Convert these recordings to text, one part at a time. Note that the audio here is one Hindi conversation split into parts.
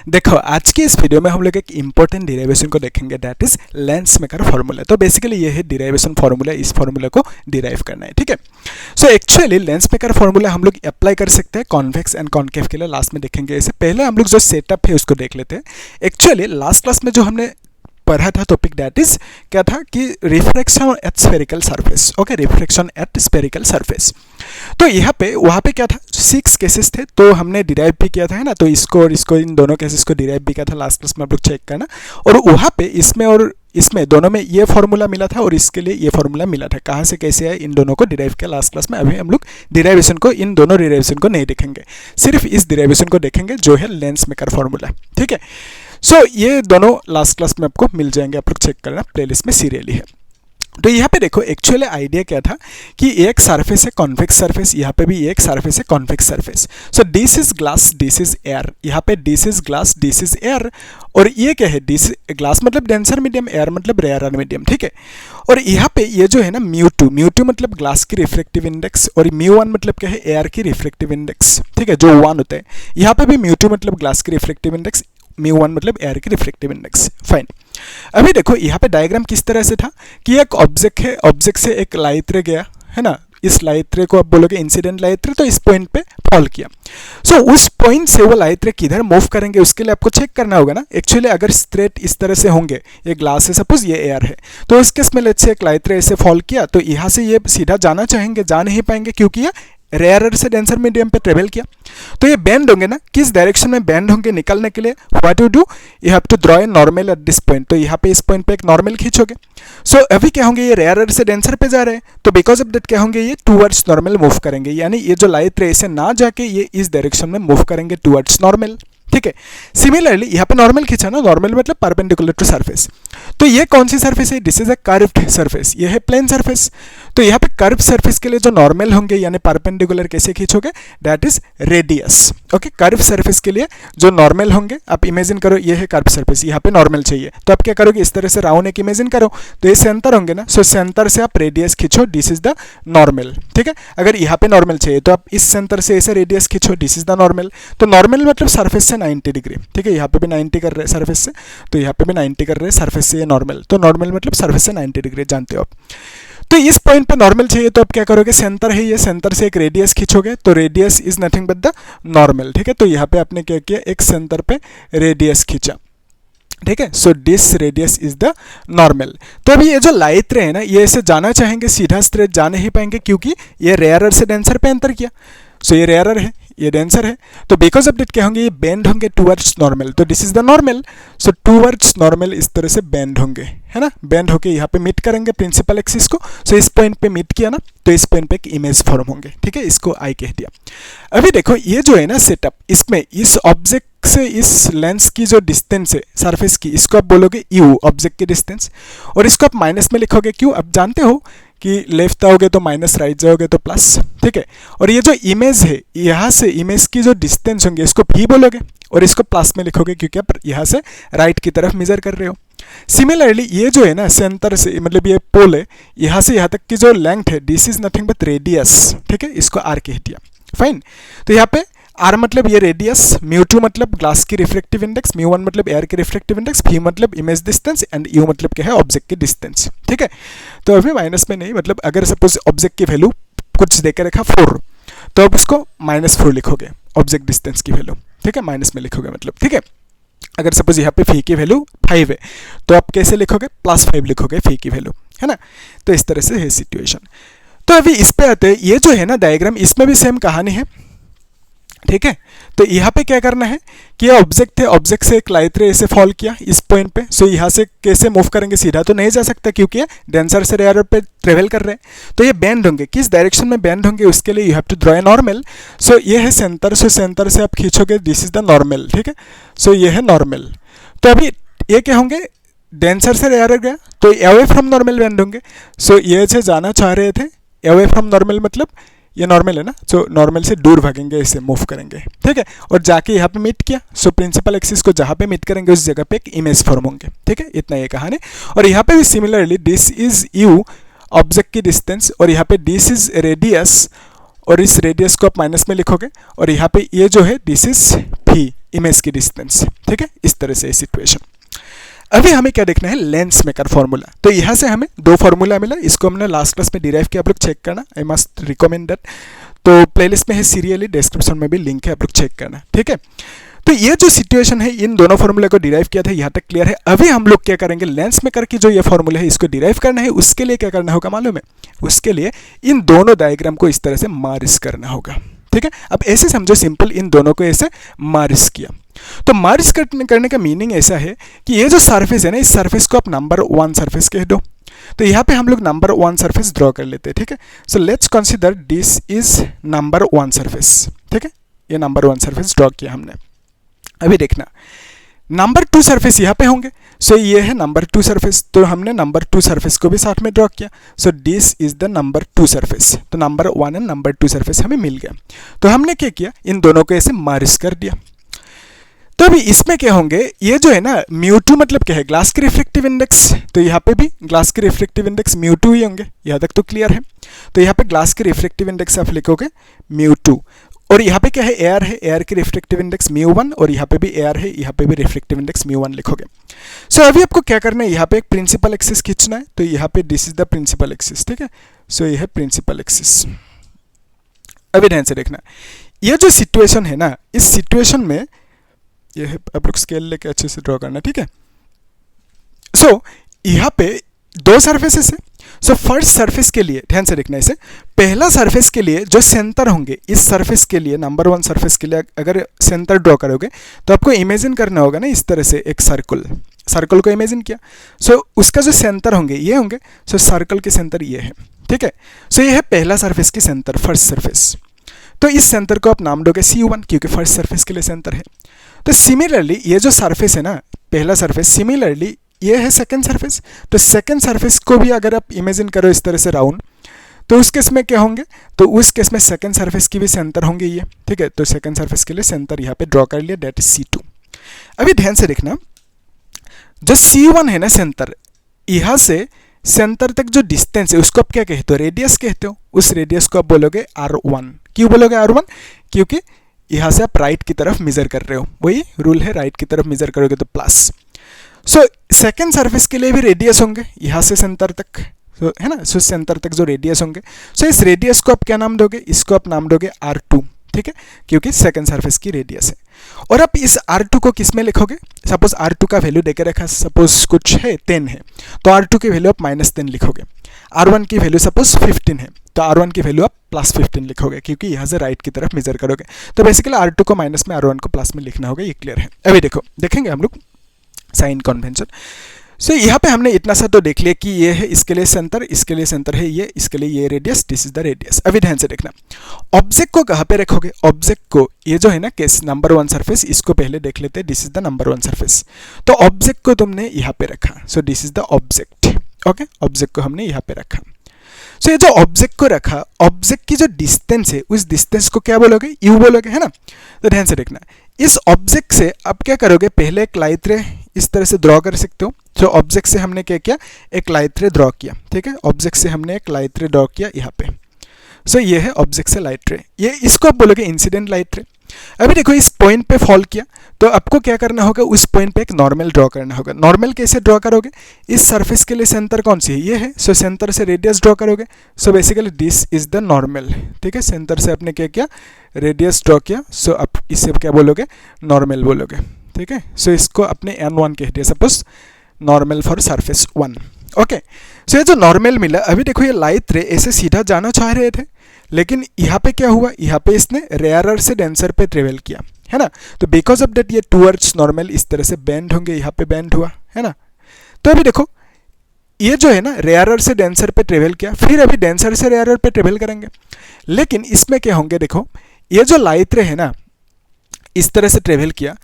देखो आज की इस वीडियो में हम लोग एक इंपॉर्टेंट डिराइवेशन को देखेंगे, that is lens maker formula. तो बेसिकली ये है डिराइवेशन फॉर्मूला, इस फॉर्मूला को डिराइव करना है, ठीक है। So actually lens maker formula हम लोग अप्लाई कर सकते हैं कॉन्वेक्स एंड कॉन्केव के लिए, लास्ट में देखेंगे। इससे पहले हम लोग जो सेटअप है उसको देख लेते हैं। एक्चुअली लास्ट क्लास में जो हमने पढ़ा था टॉपिक, दैट इज क्या था कि refraction at spherical surface. Okay, refraction at spherical surface. तो यहाँ पे वहाँ पे क्या था, 6 केसेस थे, तो हमने डिराइव भी किया था, है ना। तो इसको और इसको, इन दोनों केसेस को डिराइव भी किया था लास्ट क्लास में, आप लोग चेक करना। और वहाँ पे इसमें और इसमें दोनों में ये फॉर्मूला मिला था और इसके लिए ये फॉर्मूला मिला था। कहाँ से कैसे आए, इन दोनों को डिराइव किया लास्ट क्लास में। अभी हम लोग डिराइवेशन को, इन दोनों डिराइवेशन को नहीं देखेंगे, सिर्फ इस डिराइवेशन को देखेंगे जो है लेंस मेकर फॉर्मूला, ठीक है। सो ये दोनों लास्ट क्लास में आपको मिल जाएंगे, आप लोग चेक करना, प्लेलिस्ट में सीरियली है। तो यहाँ पे देखो एक्चुअली आइडिया क्या था कि एक सरफेस है कॉन्वेक्स सरफेस, यहाँ पे भी एक सरफेस है convex surface. So this is glass, this is air, यहाँ पे this is glass, this is air. और ये क्या है, दिस ग्लास मतलब डेंसर मीडियम, एयर मतलब रेयर मीडियम, ठीक है। और यहाँ पे ये जो है ना म्यू2 मतलब ग्लास की रिफ्लेक्टिव इंडेक्स, और म्यू1 मतलब क्या है, एयर की रिफ्लेक्टिव इंडेक्स, ठीक है, जो 1 होता है। यहाँ पे भी म्यू2 मतलब ग्लास की रिफ्लेक्टिव इंडेक्स, म्यू1 मतलब एयर की रिफ्लेक्टिव इंडेक्स, फाइन। अभी देखो यहाँ पे डायग्राम किस तरह से था कि एक ऑब्जेक्ट है, ऑब्जेक्ट से एक लाइट रे गया, है ना। इस लाइट रे को आप बोलोगे इंसिडेंट लाइट रे, तो इस पॉइंट पे फॉल किया। सो उस पॉइंट से वो लाइट रे किधर मूव करेंगे उसके लिए आपको चेक करना होगा ना। एक्चुअली अगर स्ट्रेट इस तरह से होंगे, ये ग्लास है सपोज, ये एयर है, तो इस केस में लेट्स से एक लाइट रे ऐसे फॉल किया, तो यहाँ से ये सीधा जाना चाहेंगे, जा नहीं पाएंगे क्योंकि ये रेयरर से डेंसर मीडियम पे ट्रेवल किया। तो ये बेंड होंगे ना, किस डायरेक्शन में बेंड होंगे निकलने के लिए, what you do, you have to draw a normal at this point. तो यहाँ पे इस पॉइंट पे एक नॉर्मल खींचोगे। सो अभी क्या होंगे, ये रेयरर से डेंसर पे जा रहे हैं, तो बिकॉज ऑफ दैट क्या होंगे, ये टूवर्ड्स नॉर्मल मूव करेंगे, यानी ये जो लाइट रे से ना जाके ये इस डायरेक्शन में मूव करेंगे टूवर्ड्स नॉर्मल, ठीक है। सिमिलरली यहाँ पे नॉर्मल खींचा ना, नॉर्मल मतलब परपेंडिकुलर टू सरफेस। तो ये कौन सी सरफेस है, this is a curved surface, ये है प्लेन सरफेस। तो यहाँ पे कर्व सरफेस के लिए जो नॉर्मल होंगे यानी परपेंडिकुलर कैसे खींचोगे, that is radius. Okay, curve surface के लिए जो नॉर्मल होंगे, आप इमेजिन करो ये है कर्व सरफेस, यहाँ पे नॉर्मल चाहिए, तो आप क्या करोगे, इस तरह से राउंड एक इमेजिन करो, तो ये सेंटर होंगे ना। सो सेंटर से आप रेडियस खींचो, दिस इज द नॉर्मल, ठीक है। अगर यहाँ पे नॉर्मल चाहिए तो आप इस सेंटर से ऐसे रेडियस खींचो, दिस इज द नॉर्मल। तो नॉर्मल मतलब सरफेस से 90 डिग्री, ठीक है। यहाँ पे भी 90 कर रहे हैं सरफेस से, तो यहाँ पे भी 90 कर रहे हैं सरफेस से, ये नॉर्मल। तो नॉर्मल मतलब सरफेस से 90 डिग्री, जानते हो आप। तो इस पॉइंट पे नॉर्मल चाहिए तो आप क्या करोगे, सेंटर है ये, सेंटर से एक रेडियस खींचोगे, तो radius is nothing but the normal, ठीक है। तो यहाँ पे आपने क्या किया, एक सेंटर पे रेडियस खींचा, ठीक है। So this radius is the normal. तो अभी ये जो लाइट रे है ना, ये ऐसे जाना चाहेंगे, सीधा स्ट्रेट जा नहीं पाएंगे क्योंकि ये रेयरर से डेंसर पे एंटर किया। सो ये रेयरर है, ये डेंसर है, तो बिकॉज ऑफ दैट क्या होंगे, ये बेंड होंगे टूवर्ड्स नॉर्मल। तो this is the normal. So towards normal इस तरह से बेंड होंगे, है ना, बेंड होके यहाँ पे मीट करेंगे प्रिंसिपल एक्सिस को। सो इस पॉइंट पे मीट किया ना, तो इस पॉइंट पे एक इमेज फॉर्म होंगे, ठीक है। इसको आई कह दिया। अभी देखो ये जो है ना सेटअप, इसमें इस ऑब्जेक्ट से इस लेंस की जो डिस्टेंस है सरफेस की, इसको आप बोलोगे यू, ऑब्जेक्ट की डिस्टेंस, और इसको आप माइनस में लिखोगे। क्यों, आप जानते हो कि लेफ्ट आओगे तो माइनस, राइट जाओगे तो प्लस, ठीक है। और ये जो इमेज है, यहाँ से इमेज की जो डिस्टेंस होंगे इसको भी बोलोगे, और इसको प्लस में लिखोगे क्योंकि आप यहाँ से राइट की तरफ मेजर कर रहे हो। सिमिलरली ये जो है ना सेंटर से, मतलब ये पोल है, यहाँ से यहाँ तक की जो लेंथ है, this is nothing but radius, ठीक है। इसको आर कह दिया, फाइन। तो यहाँ पे आर मतलब ये रेडियस, म्यू2 मतलब ग्लास की रिफ्लेक्टिव इंडेक्स, म्यू1 मतलब एयर की रिफ्लेक्टिव इंडेक्स, v मतलब इमेज डिस्टेंस, एंड u मतलब क्या है, ऑब्जेक्ट की डिस्टेंस, ठीक है। तो अभी माइनस में नहीं, मतलब अगर सपोज ऑब्जेक्ट की वैल्यू कुछ देकर रखा 4, तो आप उसको -4 लिखोगे, ऑब्जेक्ट डिस्टेंस की वैल्यू, ठीक है, माइनस में लिखोगे मतलब, ठीक है। अगर सपोज यहाँ पे फी की वैल्यू 5 है, तो आप कैसे लिखोगे, +5 लिखोगे फी की वैल्यू, है ना। तो इस तरह से है सिचुएशन। तो अभी इस पे आते हैं, ये जो है ना डायग्राम, इसमें भी सेम कहानी है, ठीक है। तो यहाँ पे क्या करना है कि ये ऑब्जेक्ट है, ऑब्जेक्ट से एक लाइट रे ऐसे फॉल किया इस पॉइंट पे। सो यहाँ से कैसे मूव करेंगे, सीधा तो नहीं जा सकता क्योंकि ये डेंसर से रेयरर पे ट्रेवल कर रहे हैं। तो ये बेंड होंगे, किस डायरेक्शन में बेंड होंगे उसके लिए you have to draw a normal. So ये है सेंटर, सो सेंटर से आप खींचोगे, दिस इज द नॉर्मल, ठीक है। सो ये है नॉर्मल। तो अभी ये क्या होंगे, डेंसर से रेयरर गया तो अवे फ्रॉम नॉर्मल बेंड होंगे। सो ये से जाना चाह रहे थे, अवे फ्रॉम नॉर्मल मतलब ये नॉर्मल है ना, सो नॉर्मल से दूर भागेंगे, इसे मूव करेंगे, ठीक है। और जाके यहाँ पे मीट किया, सो प्रिंसिपल एक्सिस को जहाँ पे मीट करेंगे उस जगह पे एक इमेज फॉर्म होंगे, ठीक है। इतना ये कहानी। और यहाँ पे भी similarly this is you, object की डिस्टेंस, और यहाँ पे दिस इज रेडियस, और इस रेडियस को आप माइनस में लिखोगे, और यहाँ पे ये जो है दिस इज फी, इमेज की डिस्टेंस, ठीक है, इस तरह से सिचुएशन। अभी हमें क्या देखना है, लेंस मेकर फॉर्मूला। तो यहाँ से हमें दो फार्मूला मिला, इसको हमने लास्ट क्लास में डिराइव किया, आप लोग चेक करना, आई मस्ट रिकमेंड दैट। तो प्लेलिस्ट में है सीरियली, डिस्क्रिप्शन में भी लिंक है, आप लोग चेक करना, ठीक है। तो ये जो सिचुएशन है, इन दोनों फार्मूले को डिराइव किया था, यहाँ तक क्लियर है। अभी हम लोग क्या करेंगे, लेंस मेकर की जो ये फार्मूला है इसको डिराइव करना है। उसके लिए क्या करना होगा मालूम है, उसके लिए इन दोनों डायग्राम को इस तरह से मार्ज करना होगा, ठीक है। अब ऐसे समझो, सिंपल इन दोनों को ऐसे मार्ज किया। तो मार्ज करने का मीनिंग ऐसा है कि ये जो सरफेस है ना, इस सरफेस को आप नंबर 1 सरफेस कह दो। तो यहाँ पे हम लोग नंबर 1 सरफेस ड्रॉ कर लेते हैं, ठीक है। So let's consider this is number 1 surface, ठीक है। ये नंबर 1 सरफेस ड्रॉ किया हमने। अभी देखना, नंबर 2 सरफेस यहाँ पे होंगे। सो ये है नंबर 2 सरफेस, तो हमने नंबर 2 सरफेस को भी साथ में ड्रॉ किया। सो this is the number 2 surface. तो नंबर 1 एंड नंबर 2 सरफेस हमें मिल गया। तो हमने क्या किया, इन दोनों को ऐसे मार्ज कर दिया। तो अभी इसमें क्या होंगे, ये जो है ना μ2 मतलब क्या है, ग्लास के रिफ्लेक्टिव इंडेक्स। तो यहाँ पे भी ग्लास के रिफ्लेक्टिव इंडेक्स μ2 ही होंगे, यहाँ तक तो क्लियर है। तो यहाँ पे ग्लास के रिफ्लेक्टिव इंडेक्स आप लिखोगे μ2, और यहाँ पे क्या है, एयर है, एयर की रिफ्लेक्टिव इंडेक्स μ1, और यहाँ पे भी एयर है, यहाँ पे भी रिफ्लेक्टिव इंडेक्स μ1 लिखोगे। सो अभी आपको क्या करना है, यहाँ पे एक प्रिंसिपल एक्सिस खींचना है। तो यहाँ पे this is the principal axis, ठीक है। सो ये है प्रिंसिपल एक्सिस। अभी ध्यान से देखना, ये जो सिचुएशन है ना, इस सिचुएशन में ये है, आप लोग स्केल लेके अच्छे से ड्रॉ करना, ठीक है। सो यहाँ पे दो सरफेसेस है। सो फर्स्ट सरफेस के लिए ध्यान से देखना, इसे पहला सरफेस के लिए जो सेंटर होंगे, इस सरफेस के लिए नंबर 1 सरफेस के लिए अगर सेंटर ड्रॉ करोगे तो आपको इमेजिन करना होगा ना, इस तरह से एक सर्कल को इमेजिन किया। सो उसका जो सेंटर होंगे ये होंगे। सो सर्कल के सेंटर ये है, ठीक है। सो ये है पहला सरफेस की सेंटर, फर्स्ट सरफेस। तो इस सेंटर को आप नाम दोगे C1, क्योंकि फर्स्ट सरफेस के लिए सेंटर है। तो सिमिलरली ये जो सरफेस है ना, पहला सरफेस, सिमिलरली ये है सेकंड सरफेस। तो सेकंड सरफेस को भी अगर आप इमेजिन करो इस तरह से राउंड, तो उस केस में क्या होंगे, तो उस केस में सेकंड सरफेस की भी सेंटर होंगे ये, ठीक है। तो सेकंड सरफेस के लिए सेंटर यहाँ पे ड्रॉ कर लिया, दैट इज C2। अभी ध्यान से देखना, जो C1 है ना सेंटर, यहाँ से सेंटर तक जो डिस्टेंस है उसको आप क्या कहते हो, रेडियस कहते हो। उस रेडियस को आप बोलोगे R1। क्यों बोलोगे R1, क्योंकि यहाँ से आप राइट की तरफ मेजर कर रहे हो, वही रूल है, राइट की तरफ मेजर करोगे तो प्लस। सो सेकेंड सरफेस के लिए भी रेडियस होंगे यहाँ से सेंटर तक, है ना। सो सेंटर तक जो रेडियस होंगे, सो इस रेडियस को आप क्या नाम दोगे, इसको आप नाम दोगे R2, ठीक है, क्योंकि सेकेंड सरफेस की रेडियस है। और आप इस R2 को किस में लिखोगे, सपोज R2 का वैल्यू देके रखा, सपोज कुछ है 10 है, तो R2 की वैल्यू आप -10 लिखोगे। R1 की वैल्यू सपोज 15 है, तो R1 की वैल्यू आप +15 लिखोगे, क्योंकि यहाँ से राइट की तरफ मेजर करोगे। तो बेसिकली R2 को माइनस में, R1 को प्लस में लिखना होगा, ये क्लियर है। अभी देखो, देखेंगे हम लोग साइन कन्वेंशन। सो यहाँ पे हमने इतना सा तो देख लिया कि ये है, इसके लिए सेंटर, इसके लिए सेंटर है ये, इसके लिए ये radius, this is the radius. अभी ध्यान से देखना, ऑब्जेक्ट को कहाँ पे रखोगे, ऑब्जेक्ट को, ये जो है ना केस नंबर 1 सरफेस, इसको पहले देख लेते हैं, this is the number 1 surface. तो ऑब्जेक्ट को तुमने यहाँ पे रखा, सो this is the object, okay. Object को हमने यहाँ पे रखा। सो ये जो ऑब्जेक्ट को रखा, ऑब्जेक्ट की जो डिस्टेंस है, उस डिस्टेंस को क्या बोलोगे, यू बोलोगे, है ना। तो ध्यान से देखना, इस ऑब्जेक्ट से आप क्या करोगे, पहले एक लाइट रे इस तरह से ड्रॉ कर सकते हो। तो ऑब्जेक्ट से हमने क्या किया, एक लाइट रे ड्रॉ किया, ठीक है। ऑब्जेक्ट से हमने एक लाइट रे ड्रॉ किया यहाँ पे। सो ये है ऑब्जेक्ट से लाइट रे, ये इसको आप बोलोगे इंसिडेंट लाइट रे। अभी देखो, इस पॉइंट पे फॉल किया, तो आपको क्या करना होगा, उस पॉइंट पे एक नॉर्मल ड्रॉ करना होगा। नॉर्मल कैसे ड्रॉ करोगे, इस सरफेस के लिए सेंटर कौन सी है, ये है। सो सेंटर से रेडियस ड्रॉ करोगे। सो basically this is the normal, ठीक है। सेंटर से आपने क्या किया, रेडियस ड्रॉ किया। सो आप इससे क्या बोलोगे, नॉर्मल बोलोगे, ठीक है। सो इसको अपने N1 कह दिया, suppose normal for surface 1, okay. So ये जो नॉर्मल मिला, अभी देखो ये लाइट रे ऐसे सीधा जाना चाह रहे थे, लेकिन यहाँ पे क्या हुआ, यहाँ पे इसने रेयरर से डेंसर पे ट्रेवल किया, है ना। तो बिकॉज ऑफ दैट ये टूवर्ड्स नॉर्मल इस तरह से बेंड होंगे, यहाँ पे बेंड हुआ, है ना। तो अभी देखो, ये जो है ना रेयरर से डेंसर पे ट्रेवल किया, फिर अभी डेंसर से रेयरर पे ट्रेवल करेंगे, लेकिन इसमें क्या होंगे, देखो ये जो लाइट रे है ना, इस तरह से ट्रेवल किया,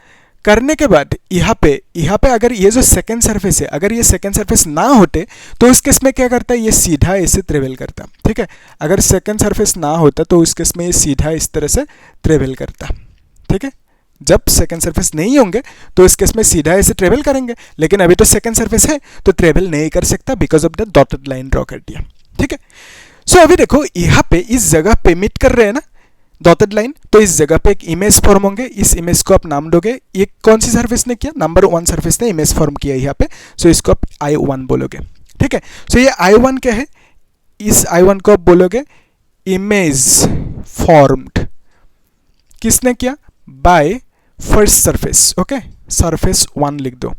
करने के बाद यहाँ पे अगर ये जो सेकंड सरफेस है, अगर ये सेकंड सरफेस ना होते तो उस केस में क्या करता है, ये सीधा ऐसे ट्रेवल करता, ठीक है। अगर सेकंड सरफेस ना होता तो उस केस में ये सीधा इस तरह से ट्रेवल करता, ठीक है। जब सेकंड सरफेस नहीं होंगे तो इस केस में सीधा ऐसे ट्रेवल करेंगे, लेकिन अभी तो सेकंड सरफेस है तो ट्रेवल नहीं कर सकता, because of the dotted line draw कर दिया, ठीक है। सो अभी देखो यहाँ पे इस जगह पे मीट कर रहे हैं ना, डॉटेड लाइन, तो इस जगह पे एक इमेज फॉर्म होंगे, इस इमेज को आप नाम दोगे, ये कौन सी सर्फेस ने किया, नंबर 1 सर्फेस ने इमेज फॉर्म किया यहाँ पे, सो इसको आप I1 बोलोगे, ठीक है। सो ये I1 क्या है, इस I1 को आप बोलोगे इमेज फॉर्म्ड, किसने किया, by first surface, okay, surface 1 लिख दो,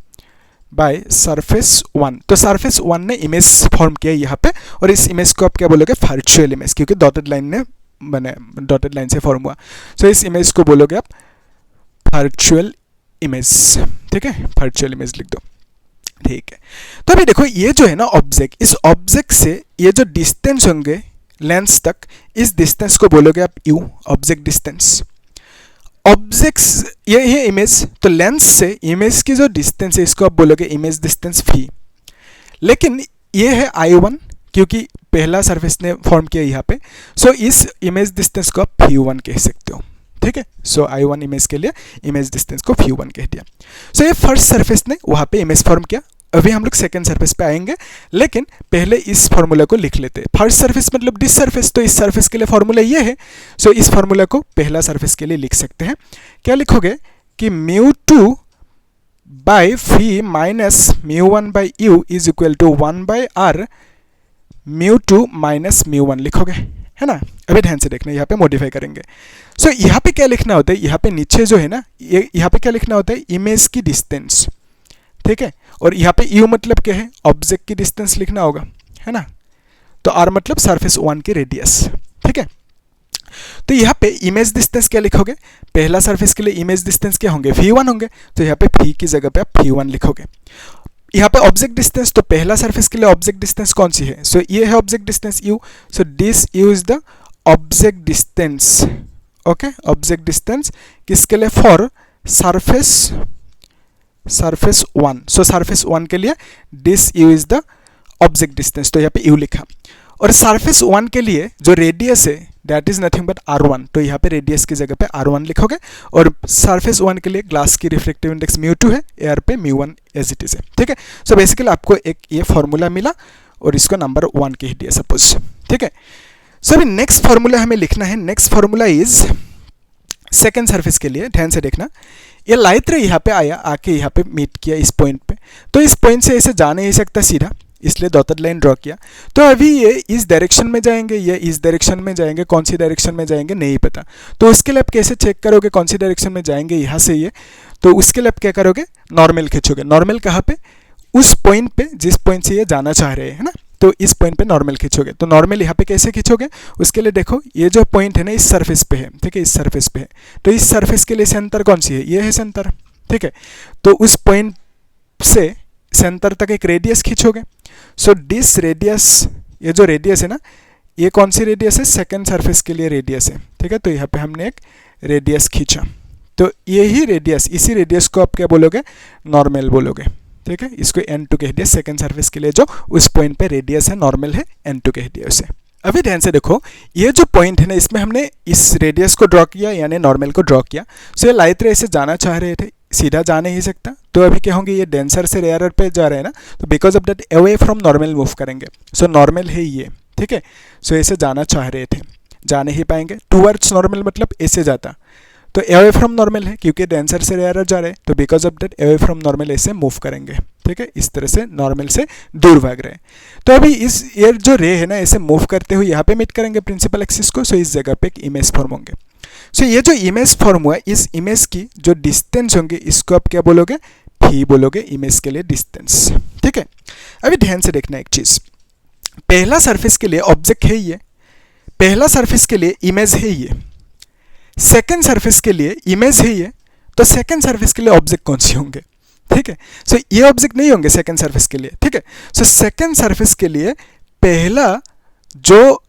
बाय सरफेस 1, तो सरफेस 1 ने इमेज फॉर्म किया यहाँ पे, और इस इमेज को आप क्या बोलोगे, वर्चुअल इमेज, क्योंकि डॉटेड लाइन ने बने, डॉटेड लाइन से फॉर्म हुआ, सो इस इमेज को बोलोगे आप वर्चुअल इमेज, ठीक है, वर्चुअल इमेज लिख दो, ठीक है। तो अभी देखो ये जो है ना ऑब्जेक्ट, इस ऑब्जेक्ट से ये जो डिस्टेंस होंगे लेंस तक, इस डिस्टेंस को बोलोगे आप यू, ऑब्जेक्ट डिस्टेंस। ऑब्जेक्ट्स ये है इमेज, तो लेंस से इमेज की जो डिस्टेंस है इसको आप बोलोगे इमेज डिस्टेंस फी, लेकिन ये है I1 क्योंकि पहला सरफेस ने फॉर्म किया यहाँ पे, सो इस इमेज डिस्टेंस को आप φ1 कह सकते हो, ठीक है। सो I1 इमेज के लिए इमेज डिस्टेंस को φ1 कह दिया। सो ये फर्स्ट सरफेस ने वहाँ पे इमेज फॉर्म किया, अभी हम लोग सेकंड सरफेस पे आएंगे, लेकिन पहले इस फॉर्मूला को लिख लेते हैं। फर्स्ट सरफेस मतलब दिस सरफेस, तो इस सरफेस के लिए फॉर्मूला ये है, सो इस फॉर्मूला को पहला सरफेस के लिए लिख सकते हैं। क्या लिखोगे कि μ2 by φ minus μ1 by u is equal to 1 by r μ2 minus μ1 लिखोगे, है ना। अभी ध्यान से देखना, यहाँ पे मॉडिफाई करेंगे। सो यहाँ पे क्या लिखना होता है, यहाँ पे नीचे जो है ना, यहाँ पे क्या लिखना होता है, इमेज की डिस्टेंस, ठीक है, और यहाँ पे u मतलब क्या है, ऑब्जेक्ट की डिस्टेंस लिखना होगा, है ना। तो r मतलब सरफेस 1 की रेडियस, ठीक है। तो यहाँ पे इमेज डिस्टेंस क्या लिखोगे, पहला सरफेस के लिए इमेज डिस्टेंस क्या होंगे, φ1 होंगे, तो यहाँ पे φ की जगह पे आप φ1 लिखोगे। यहाँ पे ऑब्जेक्ट डिस्टेंस, तो पहला सरफेस के लिए ऑब्जेक्ट डिस्टेंस कौन सी है, सो ये है object distance u, so this u is the object distance, okay, object distance किसके लिए, फॉर सरफेस 1, सो सरफेस 1 के लिए this u is the object distance, तो यहाँ पे u लिखा। और सरफेस 1 के लिए जो रेडियस है that is nothing but r1, तो यहाँ पे रेडियस की जगह पे r1 लिखोगे, और सरफेस 1 के लिए ग्लास की रिफ्लेक्टिव इंडेक्स μ2 है, एयर पे μ1 एज इट इज है, ठीक है। सो बेसिकली आपको एक ये फॉर्मूला मिला और इसको नंबर 1 कह दिया सपोज, ठीक है। सो अभी नेक्स्ट फॉर्मूला हमें लिखना है, next formula is second surface के लिए, ध्यान से देखना, ये लाइट रे यहाँ पे आया, आके यहाँ पे मीट किया इस पॉइंट पे, तो इस पॉइंट से ऐसे जा नहीं सकता सीधा, इसलिए डॉटेड लाइन ड्रॉ किया। तो अभी ये इस डायरेक्शन में जाएंगे, ये इस डायरेक्शन में जाएंगे, कौन सी डायरेक्शन में जाएंगे नहीं पता, तो उसके लिए आप कैसे चेक करोगे कौन सी डायरेक्शन में जाएंगे, यहाँ से ये, तो उसके लिए आप क्या करोगे, नॉर्मल खींचोगे। नॉर्मल कहाँ पे, उस पॉइंट पे जिस पॉइंट से ये जाना चाह रहे हैं ना, तो इस पॉइंट पे नॉर्मल खींचोगे। तो नॉर्मल यहाँ पे कैसे खींचोगे, उसके लिए देखो ये जो पॉइंट है ना इस सरफेस पे है, ठीक है, इस सरफेस पे है, तो इस सरफेस के लिए सेंटर कौन सी है, ये है सेंटर, ठीक है। तो उस पॉइंट से सेंटर तक एक रेडियस खींचोगे, सो दिस रेडियस, ये जो रेडियस है ना, ये कौन सी रेडियस है, सेकंड सरफेस के लिए रेडियस है, ठीक है। तो यहाँ पे हमने एक रेडियस खींचा, तो यही रेडियस, इसी रेडियस को आप क्या बोलोगे, नॉर्मल बोलोगे, ठीक है। इसको n2 कह दिया, सेकंड सरफेस के लिए जो उस पॉइंट पे रेडियस है नॉर्मल है, n2 कह दिया उसे। अभी ध्यान से देखो, ये जो पॉइंट है ना, इसमें हमने इस रेडियस को ड्रॉ किया, यानी नॉर्मल को ड्रॉ किया। सो ये लाइट रे से जाना चाह रहे थे, सीधा जा नहीं सकता, तो अभी क्या होंगे, ये डेंसर से रेयरर पे जा रहे हैं ना, तो because of that away from normal move करेंगे। सो नॉर्मल है ये, ठीक है। सो ऐसे जाना चाह रहे थे, जा नहीं पाएंगे, टूवर्ड्स नॉर्मल मतलब ऐसे जाता, तो अवे फ्रॉम नॉर्मल है क्योंकि डेंसर से रेयरर जा रहे हैं, तो because of that away from normal ऐसे मूव करेंगे, ठीक है, इस तरह से नॉर्मल से दूर भाग रहे हैं। तो अभी इस ये जो रे है ना, ऐसे मूव करते हुए यहाँ पे मीट करेंगे प्रिंसिपल एक्सिस को, सो इस जगह पे एक इमेज फॉर्म होंगे। सो ये जो इमेज फॉर्म हुआ, इस इमेज की जो डिस्टेंस होंगे इसको आप क्या बोलोगे, फी बोलोगे, इमेज के लिए डिस्टेंस, ठीक है। अभी ध्यान से देखना एक चीज, पहला सरफेस के लिए ऑब्जेक्ट है ये, पहला सरफेस के लिए इमेज है ये, सेकेंड सरफेस के लिए इमेज है ये, तो सेकेंड सरफेस के लिए ऑब्जेक्ट कौन से होंगे, ठीक है। सो ये ऑब्जेक्ट नहीं होंगे सेकेंड सरफेस के लिए, ठीक है। सो सेकेंड सरफेस के लिए पहला जो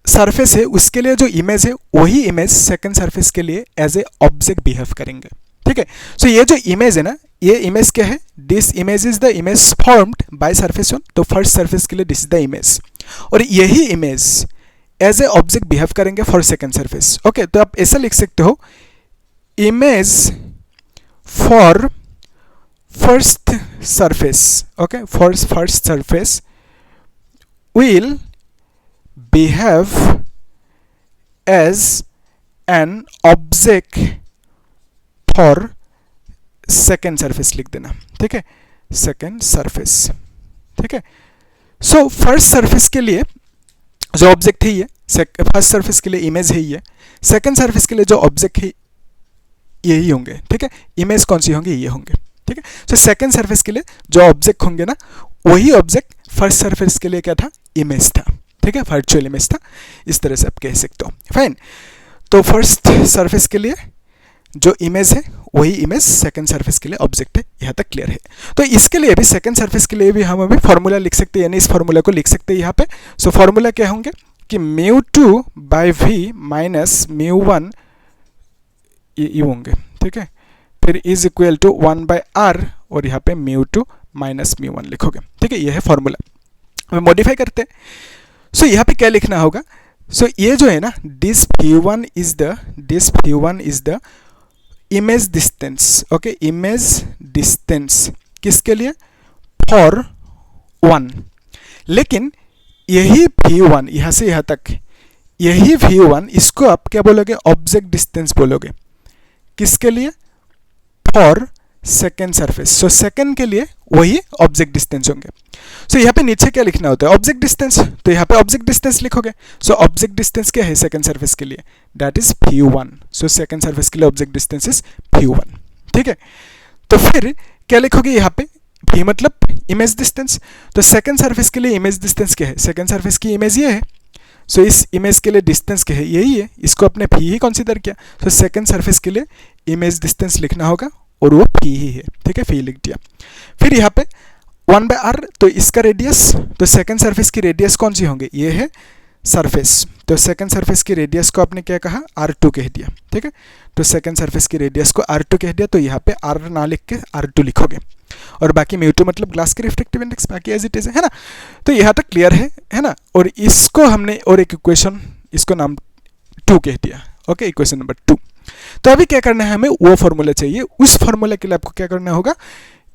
सरफेस है उसके लिए जो इमेज है वही इमेज सेकेंड सरफेस के लिए एज ए ऑब्जेक्ट बिहेव करेंगे, ठीक है। सो ये जो इमेज है ना, ये इमेज क्या है, this image is the image formed by surface 1, तो फर्स्ट सरफेस के लिए दिस इज द इमेज, और यही image as a object behave करेंगे फॉर सेकेंड सरफेस, ओके। तो आप ऐसा लिख सकते हो, image for first surface, okay, for first surface will behave as an object for second surface लिख देना, ठीक है, सेकेंड सरफेस, ठीक है। सो फर्स्ट सरफेस के लिए जो ऑब्जेक्ट है ये, फर्स्ट सरफेस के लिए इमेज है ये, सेकेंड सरफेस के लिए जो ऑब्जेक्ट है यही होंगे, ठीक है। इमेज कौन सी होंगे, ये होंगे, ठीक है। सो सेकेंड सरफेस के लिए जो ऑब्जेक्ट होंगे ना, वही ऑब्जेक्ट फर्स्ट सरफेस के लिए क्या था, इमेज था, ठीक है, वर्चुअल इमेज था, इस तरह से आप कह सकते हो। फाइन, तो फर्स्ट सरफेस के लिए जो इमेज है वही इमेज सेकंड सरफेस के लिए ऑब्जेक्ट है, यहाँ तक क्लियर है। तो इसके लिए भी सेकंड सरफेस के लिए भी हम अभी फॉर्मूला लिख सकते हैं, यानी इस फॉर्मूला को लिख सकते हैं यहाँ पे। सो फॉर्मूला क्या होंगे कि μ2 बाई वी माइनस μ1 ये होंगे, ठीक है, फिर is equal to 1 by R, और यहाँ पे μ2 माइनस μ1 लिखोगे, ठीक है, ये है फॉर्मूला। हमें मॉडिफाई करते हैं। सो यहाँ पे क्या लिखना होगा, सो ये जो है ना, this v1 is the image distance, okay, image distance किसके लिए, फॉर 1। लेकिन यही v1 यहाँ से यहाँ तक, यही v1 इसको आप क्या बोलोगे, ऑब्जेक्ट डिस्टेंस बोलोगे, किसके लिए, for second surface. So second के लिए वही ऑब्जेक्ट डिस्टेंस होंगे। सो यहाँ पे नीचे क्या लिखना होता है, ऑब्जेक्ट डिस्टेंस, तो यहाँ पे ऑब्जेक्ट डिस्टेंस लिखोगे। सो ऑब्जेक्ट डिस्टेंस क्या है सेकेंड सरफेस के लिए, that is v1। So second surface के लिए ऑब्जेक्ट डिस्टेंस इज v1, ठीक है। तो फिर क्या लिखोगे यहाँ पे, v मतलब इमेज डिस्टेंस, तो सेकेंड सरफेस के लिए इमेज डिस्टेंस क्या है, सेकेंड सरफेस की इमेज ये है। सो इस इमेज के लिए डिस्टेंस क्या है, यही है, इसको अपने v ही कंसीडर किया। सो सेकेंड सरफेस के लिए इमेज डिस्टेंस लिखना होगा, और वो v ही है, ठीक है, v लिख दिया। फिर यहाँ पे 1 बाई आर, तो इसका रेडियस, तो सेकेंड सरफेस की रेडियस कौन सी होंगे, ये है सरफेस, तो सेकेंड सरफेस की रेडियस को आपने क्या कहा, r2 कह दिया, ठीक है। तो सेकेंड सरफेस की रेडियस को r2 कह दिया, तो यहाँ पे r ना लिख के r2 लिखोगे, और बाकी μ2 मतलब ग्लास की रिफ्रैक्टिव इंडेक्स, बाकी एज इट इज है ना। तो यहाँ तक क्लियर है ना। और इसको हमने और एक इक्वेशन, इसको नाम 2 कह दिया, ओके, इक्वेशन नंबर 2। तो अभी क्या करना है, हमें वो फॉर्मूला चाहिए, उस फॉर्मूला के लिए आपको क्या करना होगा,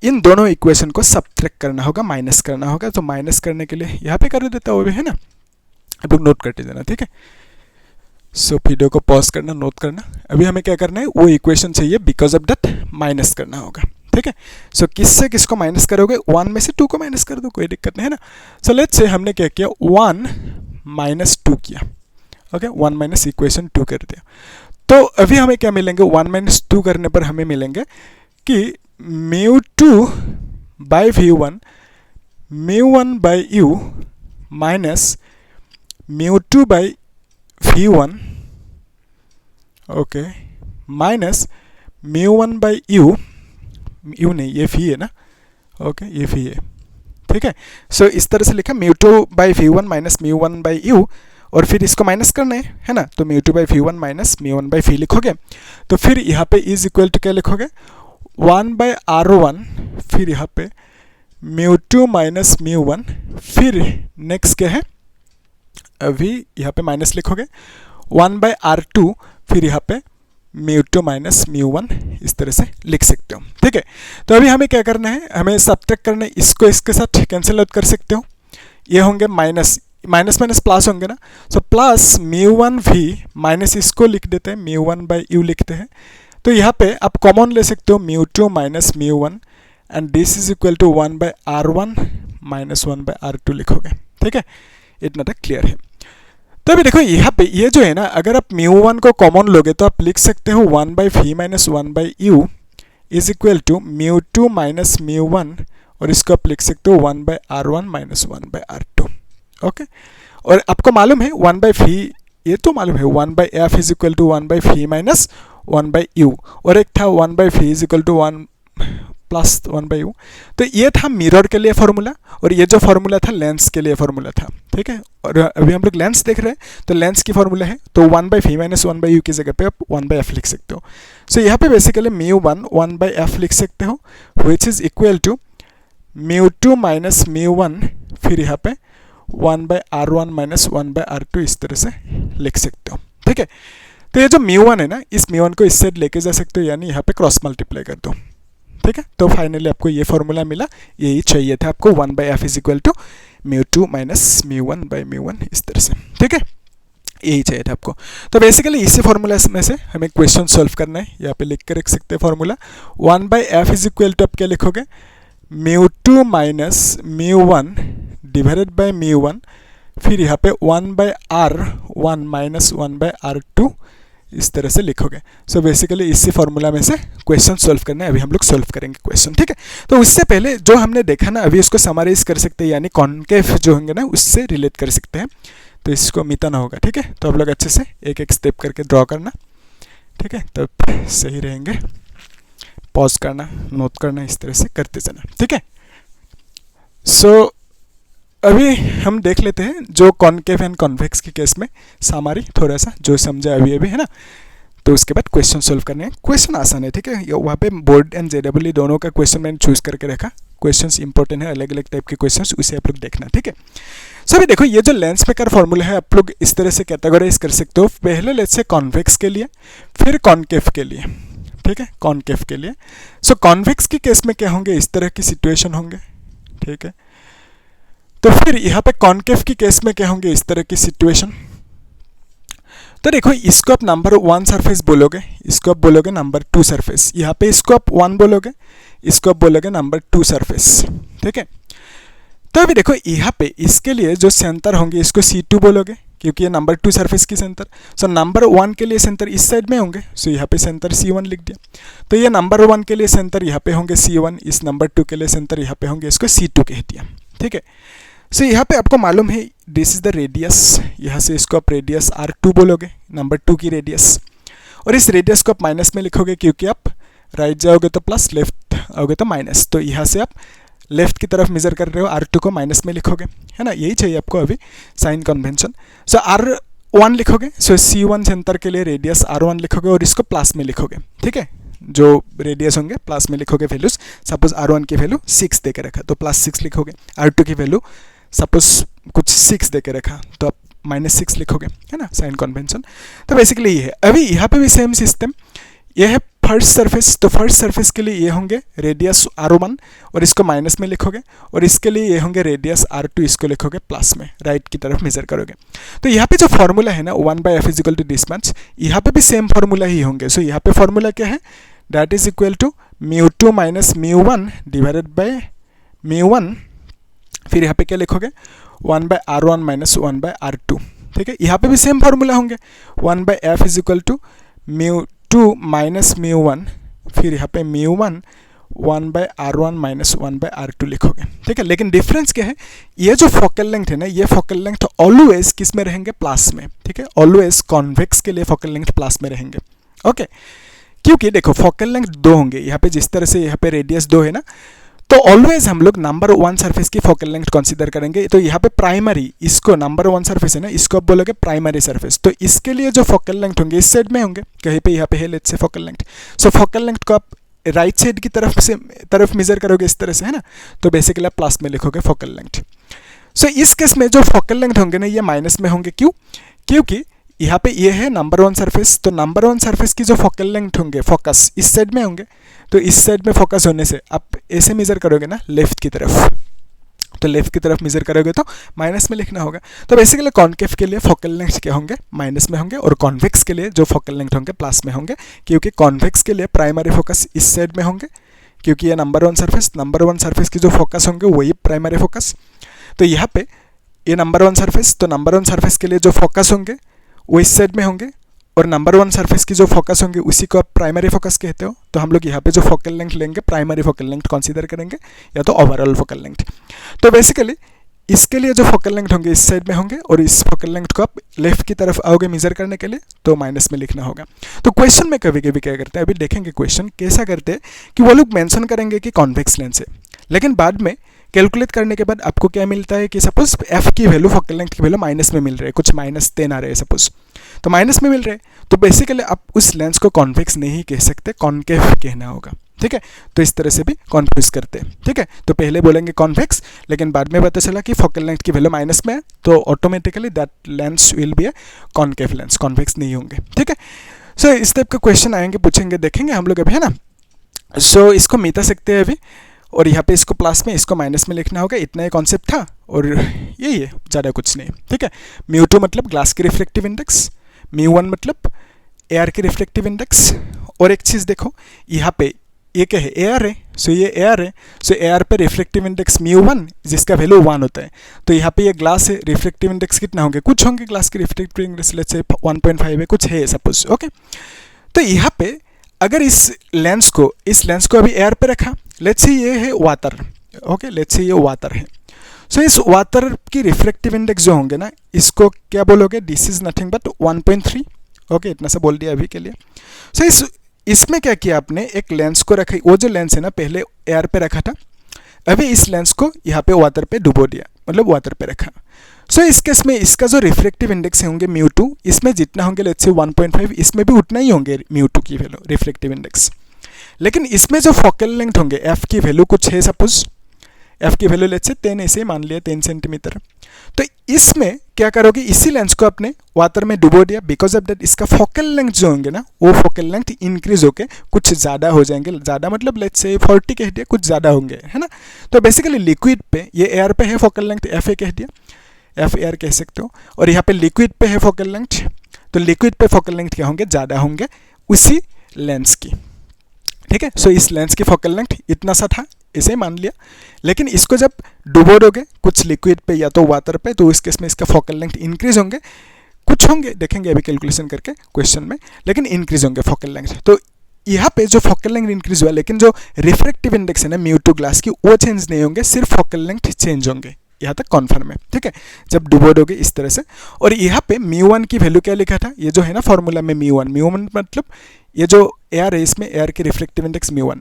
इन दोनों इक्वेशन को सबट्रैक्ट करना होगा, माइनस करना होगा। तो माइनस करने के लिए यहाँ पे कर देता हूँ, है ना, आप लोग नोट करते जाना, ठीक है। सो वीडियो को पॉज करना, नोट करना। अभी हमें क्या करना है, वो इक्वेशन चाहिए, बिकॉज ऑफ दैट माइनस करना होगा, ठीक है। सो किससे किसको माइनस करोगे, 1 में से 2 को माइनस कर दो, कोई दिक्कत नहीं है ना। सो लेट्स से हमने क्या किया, 1 माइनस 2 किया, ओके, 1 माइनस इक्वेशन 2 कर दिया। तो अभी हमें क्या मिलेंगे, 1 माइनस 2 करने पर हमें मिलेंगे कि μ2 by v1 μ1 by u minus μ2 by v1, okay, minus μ1 by u नहीं, ये v है ना, ओके, ये v है, ठीक है। सो इस तरह से लिखा, μ2 by v1 minus μ1 by u, और फिर इसको माइनस करना है ना, तो μ2 by v1 minus μ1 by v लिखोगे। तो फिर यहाँ पे इज इक्वल टू क्या लिखोगे, 1 बाई r1, फिर यहाँ पे μ2 माइनस μ1, फिर नेक्स्ट क्या है, अभी यहाँ पे माइनस लिखोगे, 1 बाई r2, फिर यहाँ पे μ2 माइनस μ1, इस तरह से लिख सकते हो, ठीक है। तो अभी हमें क्या करना है, हमें सबट्रैक्ट करना है, इसको इसके साथ कैंसिल आउट कर सकते हो, ये होंगे माइनस माइनस प्लस होंगे ना। सो प्लस μ1 v माइनस इसको लिख देते हैं, μ1 बाई u लिखते हैं। तो यहाँ पे आप कॉमन ले सकते हो, μ2 minus μ1, and this is equal to 1 by r1 minus 1 by r2 लिखोगे, ठीक है, इतना तक क्लियर है। तो अभी देखो यहाँ पे ये जो है ना, अगर आप μ1 को कॉमन लोगे तो आप लिख सकते हो 1 by v minus 1 by u is equal to μ2 minus μ1, और इसको आप लिख सकते हो 1 by r1 minus 1 by r2, okay. और आपको मालूम है 1 बाई v, ये तो मालूम है 1 by f is equal to 1 by v minus 1 by u, और एक था 1 by v is equal to 1 plus 1 by u। तो ये था मिरर के लिए फॉर्मूला, और ये जो फॉर्मूला था लेंस के लिए फॉर्मूला था, ठीक है। और अभी हम लोग लेंस देख रहे हैं, तो लेंस की फॉर्मूला है, तो 1 by v minus 1 by u की जगह पे आप 1 बाई f लिख सकते हो। सो यहाँ पे बेसिकली μ1 1 बाई f लिख सकते हो, which is equal to μ2 minus μ1, फिर यहाँ पे 1 by r1 minus 1 by r2, इस तरह से लिख सकते हो, ठीक है। तो ये जो μ1 है ना, इस μ1 को इस साइड लेके जा सकते हो, यानी यहाँ पे क्रॉस मल्टीप्लाई कर दो, ठीक है। तो फाइनली आपको ये फॉर्मूला मिला, यही चाहिए था आपको, 1 by f is equal to μ2 minus μ1 by μ1, इस तरह से, ठीक है। यही चाहिए था आपको। तो बेसिकली इसी फॉर्मूला में से हमें क्वेश्चन सॉल्व करना है। यहाँ पे लिख के रख सकते हैं formula 1/f is equal to आप क्या लिखोगे, μ2 माइनस μ1 डिवाइडेड बाय μ1, फिर यहाँ पे 1/r1 माइनस 1/r2 इस तरह से लिखोगे। सो बेसिकली इसी फॉर्मूला में से क्वेश्चन सॉल्व करना है। अभी हम लोग सॉल्व करेंगे क्वेश्चन, ठीक है। तो उससे पहले जो हमने देखा ना, अभी उसको समराइज कर सकते हैं, यानी कॉन्केव जो होंगे ना उससे रिलेट कर सकते हैं। तो इसको मिटाना होगा, ठीक है। तो आप लोग अच्छे से एक एक स्टेप करके ड्रॉ करना, ठीक है, तब सही रहेंगे। पॉज करना, नोट करना, इस तरह से करते जाना, ठीक है। सो अभी हम देख लेते हैं जो कॉन्केव एंड कॉन्वेक्स के केस में सामारी थोड़ा सा जो समझा अभी अभी, है ना। तो उसके बाद क्वेश्चन सॉल्व करने हैं। क्वेश्चन आसान है, ठीक है। वहाँ पे बोर्ड एंड जेडब्ल्यू दोनों का क्वेश्चन मैंने चूज करके रखा। क्वेश्चंस इंपॉर्टेंट है, अलग अलग टाइप के क्वेश्चंस, उसे आप लोग देखना, ठीक है। सो अभी देखो, ये जो लेंस मेकर फॉर्मूला है आप लोग इस तरह से कैटेगराइज कर सकते हो। पहले लेट्स से कॉन्वेक्स के लिए, फिर कॉन्केव के लिए, ठीक है, कॉन्केव के लिए। सो कॉन्वेक्स के केस में क्या होंगे, इस तरह की सिचुएशन होंगे, ठीक है। तो फिर यहाँ पे कॉन्केव की केस में क्या होंगे, इस तरह की सिचुएशन। तो देखो, इसको आप नंबर 1 सरफेस बोलोगे, इसको आप बोलोगे नंबर 2 सरफेस। यहाँ पे इसको आप 1 बोलोगे, इसको आप बोलोगे नंबर 2 सरफेस, ठीक है। तो अभी देखो, यहाँ पे इसके लिए जो सेंटर होंगे इसको C2 बोलोगे, क्योंकि ये नंबर 2 सरफेस की सेंटर। सो नंबर 1 के लिए सेंटर इस साइड में होंगे, सो यहाँ पे सेंटर C1 लिख दिया। तो ये नंबर 1 के लिए सेंटर यहाँ पे होंगे C1, इस नंबर 2 के लिए सेंटर यहाँ पे होंगे, इसको C2 कह दिया, ठीक है। सो यहाँ पे आपको मालूम है दिस इज द रेडियस, यहाँ से इसको आप रेडियस R2 बोलोगे, नंबर 2 की रेडियस। और इस रेडियस को आप माइनस में लिखोगे, क्योंकि आप राइट जाओगे तो प्लस, लेफ्ट आओगे तो माइनस। तो यहाँ से आप लेफ्ट की तरफ मेजर कर रहे हो, R2 को माइनस में लिखोगे, है ना। यही चाहिए आपको अभी साइन कन्वेंशन। सो R1 लिखोगे, सो C1 सेंटर के लिए रेडियस R1 लिखोगे और इसको प्लस में लिखोगे, ठीक है। जो रेडियस होंगे प्लस में लिखोगे वैल्यूज। सपोज R1 की वैल्यू 6 दे के रखा तो प्लस 6 लिखोगे। R2 की वैल्यू सपोज कुछ 6 दे के रखा तो आप -6 लिखोगे, है ना, साइन कन्वेंशन। तो बेसिकली ये है। अभी यहाँ पे भी सेम सिस्टम, ये है फर्स्ट सरफेस। तो फर्स्ट सरफेस के लिए ये होंगे रेडियस R1 और इसको माइनस में लिखोगे, और इसके लिए ये होंगे रेडियस R2, इसको लिखोगे प्लस में, राइट की तरफ मेजर करोगे। तो यहाँ पे जो फॉर्मूला है ना 1/f is equal to this much, यहाँ पे भी सेम फॉर्मूला ही होंगे। सो यहाँ पे फॉर्मूला क्या है, that is equal to μ2 minus μ1 divided by μ1, फिर यहाँ पे क्या लिखोगे 1/r1 माइनस 1/r2, ठीक है। यहाँ पे भी सेम फार्मूला होंगे, 1/f is equal to μ2 minus μ1, फिर यहाँ पे μ1 1/r1 माइनस 1/r2 लिखोगे, ठीक है। लेकिन डिफरेंस क्या है, ये जो फोकल लेंथ है ना, ये फोकल लेंथ ऑलवेज किस में रहेंगे, प्लस में, ठीक है। ऑलवेज कॉन्वेक्स के लिए फोकल लेंथ प्लस में रहेंगे, ओके। क्योंकि देखो फोकल लेंथ 2 होंगे, यहाँ पे जिस तरह से यहाँ पे रेडियस 2 है ना, तो ऑलवेज हम लोग नंबर 1 सरफेस की फोकल लेंथ कंसीडर करेंगे। तो यहाँ पे प्राइमरी, इसको नंबर 1 सरफेस है ना, इसको आप बोलोगे प्राइमरी सरफेस। तो इसके लिए जो फोकल लेंथ होंगे इस साइड में होंगे, कहीं पे यहाँ पे है let's say focal length. So focal length को आप राइट साइड की तरफ मेजर करोगे इस तरह से, है ना। तो बेसिकली आप प्लस में लिखोगे फोकल लेंथ। सो इस केस में जो फोकल लेंथ होंगे ना ये माइनस में होंगे, क्यों, क्योंकि यहाँ पे ये है नंबर 1 सरफेस। तो नंबर 1 सरफेस की जो फोकल लेंथ होंगे, फोकस इस साइड में होंगे। तो इस साइड में फोकस होने से आप ऐसे मेजर करोगे ना लेफ्ट की तरफ, तो लेफ्ट की तरफ मेजर करोगे तो माइनस में लिखना होगा। तो बेसिकली कॉन्केव के लिए फोकल लेंथ क्या होंगे, माइनस में होंगे, और कॉन्वेक्स के लिए जो फोकल लेंथ होंगे प्लस में होंगे, क्योंकि कॉन्वेक्स के लिए प्राइमरी फोकस इस साइड में होंगे, क्योंकि ये नंबर 1 सरफेस की जो फोकस होंगे वही प्राइमरी फोकस। तो यहाँ पे ये नंबर 1 सरफेस, तो नंबर 1 सरफेस के लिए जो फोकस होंगे वो इस साइड में होंगे, और नंबर 1 सरफेस की जो फोकस होंगे उसी को आप प्राइमरी फोकस कहते हो। तो हम लोग यहाँ पे जो फोकल लेंथ लेंगे प्राइमरी फोकल लेंथ कंसीडर करेंगे, या तो ओवरऑल फोकल लेंथ। तो बेसिकली इसके लिए जो फोकल लेंथ होंगे इस साइड में होंगे, और इस फोकल लेंथ को आप लेफ्ट की तरफ आओगे मेजर करने के लिए, तो माइनस में लिखना होगा। तो क्वेश्चन में कभी कभी क्या करते हैं, अभी देखेंगे क्वेश्चन कैसा करते हैं कि वो लोग मेंशन करेंगे कि कॉन्वेक्स लेंस है, लेकिन बाद में कैलकुलेट करने के बाद आपको क्या मिलता है कि सपोज एफ की वैल्यू, फोकल लेंथ की वैल्यू माइनस में मिल रही है, कुछ -10 आ रहे हैं सपोज, तो माइनस में मिल रहे हैं। तो बेसिकली आप उस लेंस को कॉन्वेक्स नहीं कह सकते, कॉन्केव कहना होगा, ठीक है। तो इस तरह से भी कन्फ्यूज करते हैं, ठीक है। तो पहले बोलेंगे कॉन्वेक्स, लेकिन बाद में पता चला कि फोकल लेंथ की वैल्यू माइनस में है, तो automatically that lens will be a concave lens, convex नहीं होंगे, ठीक है। सो इस टाइप का क्वेश्चन आएंगे, पूछेंगे, देखेंगे हम लोग अभी, है ना। सो इसको मिटा सकते हैं अभी। और यहाँ पे इसको प्लस में इसको माइनस में लिखना होगा, इतना ही कॉन्सेप्ट था और यही है, ज़्यादा कुछ नहीं, ठीक है। μ2 मतलब ग्लास की रिफ्लेक्टिव इंडेक्स, μ1 मतलब एयर की रिफ्लेक्टिव इंडेक्स। और एक चीज़ देखो यहाँ पे ये क्या है, एयर है, सो ये एयर है, सो एयर पे रिफ्लेक्टिव इंडेक्स μ1 जिसका वैल्यू 1 होता है। तो यहाँ पे ये ग्लास है, रिफ्लेक्टिव इंडेक्स कितना होंगे, कुछ होंगे, ग्लास की रिफ्लेक्टिव इंडेक्स लेट्स से 1.5 है, कुछ है सपोज, ओके। तो यहाँ पे अगर इस लेंस को अभी एयर पे रखा, लेट्स से ये है वाटर, ओके, लेट्स से ये वाटर है। सो इस वाटर की रिफ्लेक्टिव इंडेक्स जो होंगे ना, इसको क्या बोलोगे, this is nothing but 1.3, okay, इतना सा बोल दिया अभी के लिए। सो इसमें क्या किया आपने, एक लेंस को रखा, वो जो लेंस है ना पहले एयर पे रखा था, अभी इस लेंस को यहाँ पे वाटर पे डुबो दिया, मतलब वाटर पे रखा। सो इस केस में इसका जो रिफ्लेक्टिव इंडेक्स होंगे μ2, इसमें जितना होंगे लेट्स से 1.5, इसमें भी उतना ही होंगे μ2 की वैल्यू रिफ्लेक्टिव इंडेक्स। लेकिन इसमें जो फोकल लेंथ होंगे f की वैल्यू कुछ है, सपोज f की वैल्यू लेट्स से 10, ऐसे ही मान लिया 10 सेंटीमीटर। तो इसमें क्या करोगे, इसी लेंस को अपने वाटर में डुबो दिया, बिकॉज ऑफ दैट इसका फोकल लेंथ जो होंगे ना, वो फोकल लेंथ इंक्रीज होके कुछ ज़्यादा हो जाएंगे, ज़्यादा मतलब लेट्स से 40 कह दिया, कुछ ज़्यादा होंगे, है ना। तो बेसिकली लिक्विड पे, ये एयर पे है फोकल लेंथ एफ ए कह दिया, एफ एयर कह सकते हो, और यहाँ पे लिक्विड पे है फोकल लेंथ, तो लिक्विड पे फोकल लेंथ क्या होंगे, ज़्यादा होंगे उसी लेंस की, ठीक है। सो इस लेंस की फोकल लेंथ इतना सा था, इसे मान लिया। लेकिन इसको जब डुबो दोगे कुछ लिक्विड पे या तो वाटर पे, तो इस केस में इसका फोकल लेंथ इंक्रीज होंगे, कुछ होंगे, देखेंगे अभी कैलकुलेशन करके क्वेश्चन में, लेकिन इंक्रीज होंगे फोकल लेंथ। तो यहाँ पे जो फोकल लेंथ इंक्रीज हुआ, लेकिन जो रिफ्रैक्टिव इंडेक्स है ना μ2 ग्लास की, वो चेंज नहीं होंगे, सिर्फ फोकल लेंथ चेंज होंगे, यहाँ तक कॉन्फर्म है, ठीक है, जब डुबो दोगे इस तरह से। और यहाँ पे μ1 की वैल्यू क्या लिखा था, ये जो है ना फॉर्मूला में μ1 मतलब ये जो एयर है, इसमें एयर की रिफ्लेक्टिव इंडेक्स μ1,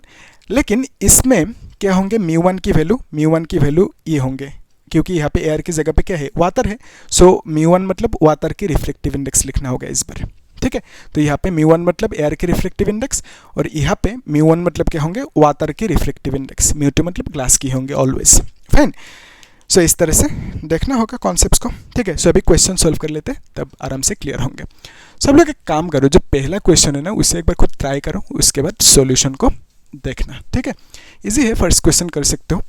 लेकिन इसमें क्या होंगे, μ1 की वैल्यू ये होंगे, क्योंकि यहाँ पे एयर की जगह पे क्या है, वाटर है। सो μ1 मतलब वाटर की रिफ्लेक्टिव इंडेक्स लिखना होगा इस बार, ठीक है। तो यहाँ पे μ1 मतलब एयर की रिफ्लेक्टिव इंडेक्स, और यहाँ पे μ1 मतलब क्या होंगे, वाटर की रिफ्लेक्टिव इंडेक्स, μ2 मतलब ग्लास की होंगे ऑलवेज, फाइन। सो इस तरह से देखना होगा कॉन्सेप्ट्स को, ठीक है। सो अभी क्वेश्चन सॉल्व कर लेते हैं, तब आराम से क्लियर होंगे। सब लोग एक काम करो, जो पहला क्वेश्चन है ना उसे एक बार खुद ट्राई करो, उसके बाद सॉल्यूशन को देखना, ठीक है। इजी है, फर्स्ट क्वेश्चन कर सकते हो,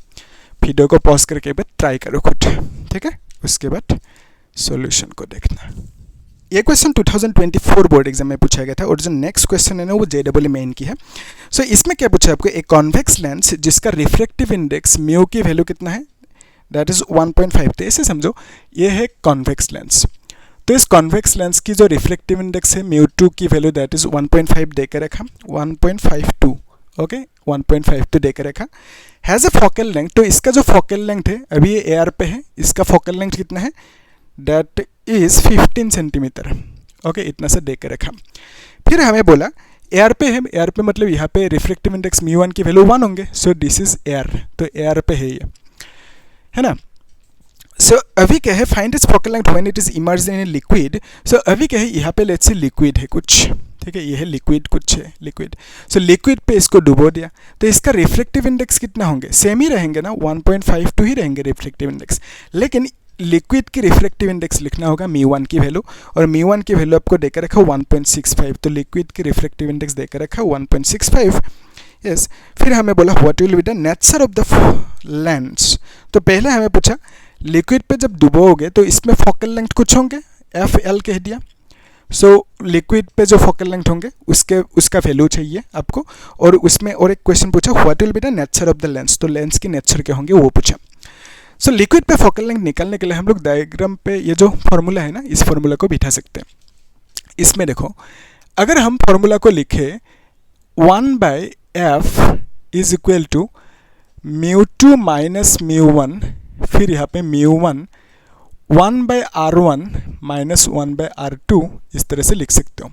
वीडियो को पॉज करके एक बार ट्राई करो खुद, ठीक है, उसके बाद सॉल्यूशन को देखना। ये क्वेश्चन 2024 बोर्ड एग्जाम में पूछा गया था, और जो नेक्स्ट क्वेश्चन है ना वो JEE मेन की है। सो इसमें क्या पूछा है आपको, एक कॉन्वेक्स लेंस जिसका रिफ्रैक्टिव इंडेक्स म्यू की वैल्यू कितना है, दैट इज 1.5। तो ऐसे समझो ये है कॉन्वेक्स लेंस, तो इस कॉन्वेक्स लेंस की जो रिफ्लेक्टिव इंडेक्स है μ2 की वैल्यू दैट इज 1.5 देकर रखा, 1.52, ओके, 1.52 देकर रखा। हैज़ अ फोकल लेंथ, तो इसका जो फोकल लेंथ है, अभी ये एयर पे है, इसका फोकल लेंथ कितना है, दैट इज 15 सेंटीमीटर, ओके, इतना सा देकर रखा। फिर हमें बोला एयर पे है, एयर पे मतलब यहाँ पे रिफ्लेक्टिव इंडेक्स μ1 की वैल्यू 1 होंगे, सो दिस इज एयर, तो एयर पे है ये, है ना। सो अभी क्या है, find its focal length when it is immersed in a liquid. So अभी क्या है, यहाँ पे लेट्स से लिक्विड है कुछ, ठीक है, ये है लिक्विड, कुछ है लिक्विड। सो लिक्विड पे इसको डुबो दिया, तो इसका रिफ्लेक्टिव इंडेक्स कितना होंगे, सेम ही रहेंगे ना, 1.52 ही रहेंगे रिफ्लेक्टिव इंडेक्स। लेकिन लिक्विड की रिफ्लेक्टिव इंडेक्स लिखना होगा μ1 की वैल्यू, और μ1 की वैल्यू आपको देकर रखा 1.65, तो लिक्विड की रिफ्लेक्टिव इंडेक्स देकर रखा 1.65, यस। फिर हमें बोला what will be the nature of the lens. तो पहले हमें पूछा लिक्विड पे जब डुबोगे तो इसमें फोकल लेंथ कुछ होंगे, FL कह दिया। सो लिक्विड पे जो फोकल लेंथ होंगे उसका वैल्यू चाहिए आपको, और उसमें और एक क्वेश्चन पूछा what will be the nature of the lens, तो लेंस की नेचर क्या होंगे वो पूछा। सो लिक्विड पे फोकल लेंथ निकालने के लिए हम लोग डायग्राम पे ये जो फॉर्मूला है ना, इस फॉर्मूला को बिठा सकते हैं। इसमें देखो, अगर हम फॉर्मूला को लिखे 1/f is equal to μ2 minus μ1, फिर यहाँ पे μ1 1/r1 माइनस 1/r2, इस तरह से लिख सकते हो।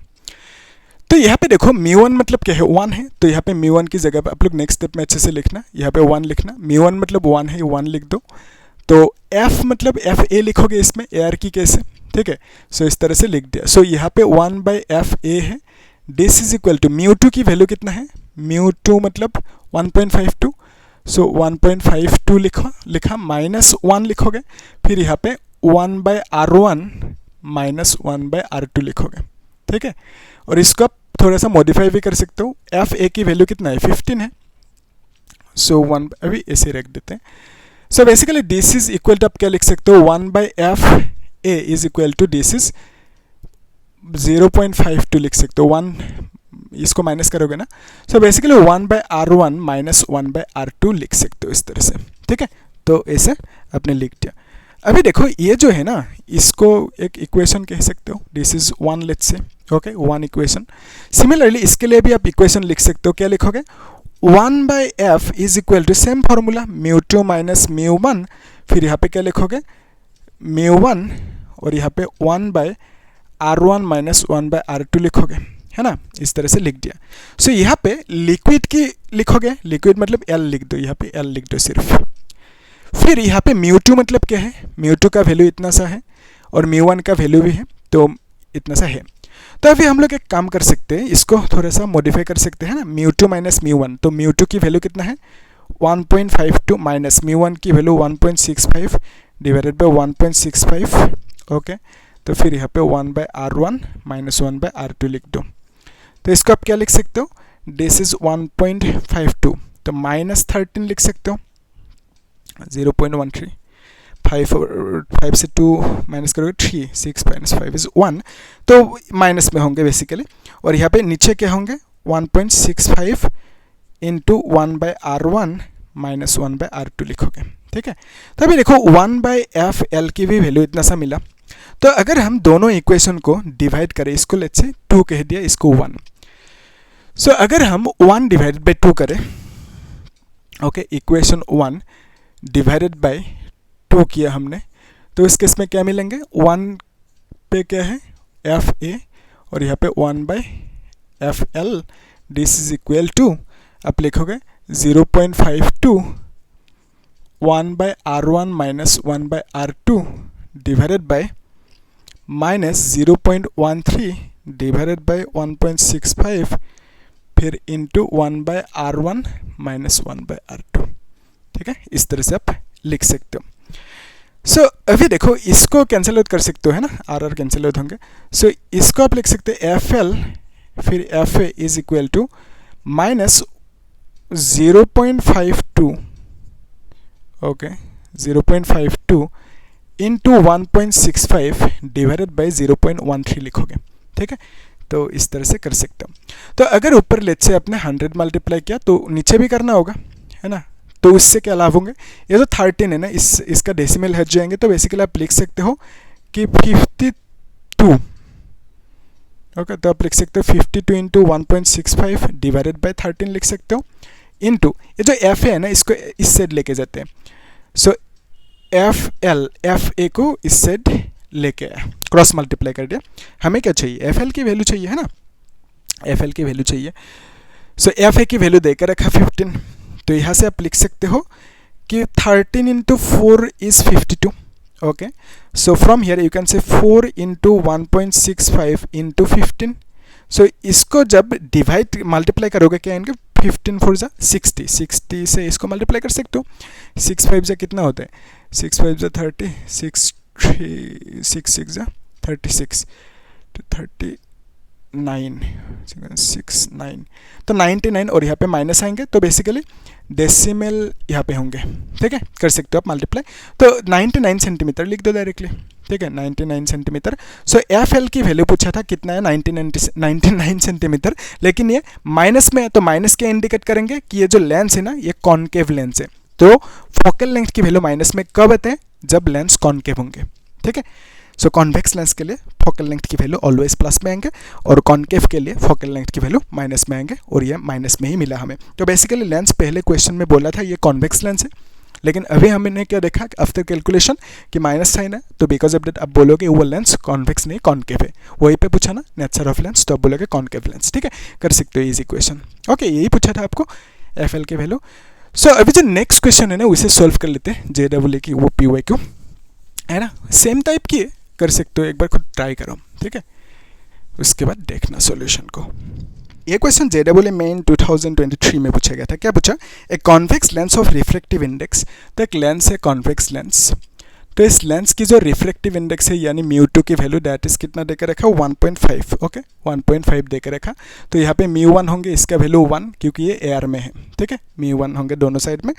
तो यहाँ पे देखो μ1 मतलब क्या है, 1 है, तो यहाँ पे μ1 की जगह पे आप लोग नेक्स्ट स्टेप में अच्छे से लिखना, यहाँ पे 1 लिखना, μ1 मतलब 1 है, 1 लिख दो। तो f मतलब FA लिखोगे इसमें एयर की केस है, ठीक है। सो इस तरह से लिख दिया। सो यहाँ पे 1/FA है, दिस इज इक्वल टू μ2 की वैल्यू कितना है, μ2 मतलब 1.52, सो 1.52 लिखा माइनस 1 लिखोगे, फिर यहाँ पे 1/r1 माइनस 1/r2 लिखोगे, ठीक है। और इसको आप थोड़ा सा मॉडिफाई भी कर सकते हो, FA की वैल्यू कितना है, 15 है, सो 1 अभी ऐसे रख देते हैं। So basically this is equal to आप क्या लिख सकते हो 1/f(a) is equal to this is 0.52 लिख सकते हो। 1 इसको माइनस करोगे ना, so basically 1/r1 minus 1/r2 लिख सकते हो इस तरह से, ठीक है। तो ऐसे आपने लिख दिया। अभी देखो ये जो है ना, इसको एक इक्वेशन कह सकते हो, this is 1 let's say, okay 1 equation. Similarly इसके लिए भी आप इक्वेशन लिख सकते हो, क्या लिखोगे 1/f is equal to same formula μ2 minus μ1, फिर यहाँ पे क्या लिखोगे μ1 और यहाँ पे 1/r1 माइनस 1/r2 लिखोगे, है ना, इस तरह से लिख दिया। सो यहाँ पे लिक्विड की लिखोगे, लिक्विड मतलब L लिख दो, यहाँ पे L लिख दो सिर्फ। फिर यहाँ पे μ2 मतलब क्या है, μ2 का वैल्यू इतना सा है और μ1 का वैल्यू भी है, तो इतना सा है। तो अभी हम लोग एक काम कर सकते हैं, इसको थोड़ा सा मॉडिफाई कर सकते हैं ना, μ2 माइनस μ1, तो μ2 की वैल्यू कितना है 1.52 माइनस μ1 की वैल्यू 1.65 डिवाइडेड बाय 1.65, ओके। तो फिर यहाँ पे 1/r1 माइनस 1/r2 लिख दो। तो इसको आप क्या लिख सकते हो, दिस इज 1.52, तो माइनस 13 लिख सकते हो, 0.13, 5 से 2 माइनस करोगे 3, 6 माइनस 5 इज 1, तो माइनस में होंगे बेसिकली। और यहाँ पे नीचे क्या होंगे 1.65 इंटू 1/r1 माइनस 1/r2 लिखोगे, ठीक है। तो अभी देखो 1/f(L) की भी वैल्यू इतना सा मिला। तो अगर हम दोनों इक्वेशन को डिवाइड करें, इसको लेट्स से 2 कह दिया, इसको 1, सो अगर हम 1 डिवाइडेड बाई 2 करें, ओके, इक्वेशन 1 डिवाइडेड बाई 2 किया हमने, तो इस केस में क्या मिलेंगे 1 पे क्या है fa और यहाँ पे 1/f(L), this is equal to आप लिखोगे 0.52 1/r1 minus 1/r2 divided by minus 0.13 divided by 1.65 फिर इंटू 1/r1 माइनस 1/r2, ठीक है। इस तरह से आप लिख सकते हो। सो अभी देखो इसको कैंसिल आउट कर सकते हो, है ना, आर कैंसिल आउट होंगे। सो इसको आप लिख सकते हो FL फिर FA is equal to minus 0.52, okay, 0.52 into 1.65 divided by 0.13 लिखोगे, ठीक है। तो इस तरह से कर सकते हो। तो अगर ऊपर लेट से आपने 100 मल्टीप्लाई किया तो नीचे भी करना होगा, है ना, तो उससे क्या लाभ होंगे, ये तो 13 है ना, इसका डेसिमल हट जाएंगे, तो बेसिकली आप लिख सकते हो कि 52, ओके। तो आप लिख सकते हो 52 इंटू 1.65 डिवाइडेड बाई 13 लिख सकते हो, इंटू ये जो एफ है ना, इसको इस साइड लेके जाते हैं। सो FA को इस साइड लेके आया, क्रॉस मल्टीप्लाई कर दिया। हमें क्या चाहिए, FL की वैल्यू चाहिए, है ना, FL की वैल्यू चाहिए। सो FA की वैल्यू देकर रखा 15, तो यहाँ से आप लिख सकते हो कि 13 into 4 is 52, okay. So from here you can say 4 into 1.65 into 15। सो इसको जब डिवाइड मल्टीप्लाई करोगे क्या इनके 15 4 जा 60, 60 से इसको मल्टीप्लाई कर सकते हो। 6 5 जा कितना होता है, 6 5 जा 30, 6 3 6 6 जा 36, तो 39 6 9, तो 99 और यहाँ पे माइनस आएंगे, तो बेसिकली डेसिमल यहाँ पे होंगे, ठीक है। कर सकते हो आप मल्टीप्लाई, तो 99 सेंटीमीटर लिख दो डायरेक्टली, ठीक है, 99 सेंटीमीटर। सो FL की वैल्यू पूछा था कितना है 99 सेंटीमीटर, लेकिन ये माइनस में है, तो माइनस क्या इंडिकेट करेंगे कि ये जो लेंस है ना ये कॉनकेव लेंस है। तो फोकल लेंथ की वैल्यू माइनस में कब आते हैं, जब लेंस कॉनकेव होंगे, ठीक है। सो कॉन्वेक्स लेंस के लिए फोकल लेंथ की वैल्यू ऑलवेज प्लस में आएंगे और कॉनकेव के लिए फोकल लेंथ की वैल्यू माइनस में आएंगे, और ये माइनस में ही मिला हमें। तो बेसिकली लेंस पहले क्वेश्चन में बोला था ये कॉन्वेक्स लेंस है, लेकिन अभी हमने क्या देखा आफ्टर कैलकुलेशन कि माइनस साइन है, तो बिकॉज ऑफ दैट आप बोलोगे वो लेंस कॉन्वेक्स नहीं कॉनकेव है। वहीं पे पूछा ना नेचर ऑफ लेंस, तो आप बोलोगे कॉनकेव लेंस, ठीक है। कर सकते हो इजी क्वेश्चन, ओके। यही पूछा था आपको FL की वैल्यू। सो अभी जो नेक्स्ट क्वेश्चन है ना उसे सॉल्व कर लेते हैं, JEE की वो PYQ है ना, सेम टाइप की कर सकते हो, एक बार खुद ट्राई करो, ठीक है, उसके बाद देखना सॉल्यूशन को। ये क्वेश्चन JEE मेन 2023 में पूछा गया था। क्या पूछा, a convex lens of reflective index, तो एक लेंस है कॉन्वेक्स लेंस, तो इस लेंस की जो रिफ्रैक्टिव इंडेक्स है यानी μ2 की वैल्यू दैट इज कितना देकर रखा 1.5 ओके 1.5 देकर रखा। तो यहाँ पे μ1 होंगे, इसका वैल्यू 1 क्योंकि ये एयर में है, ठीक है, μ1 होंगे दोनों साइड में।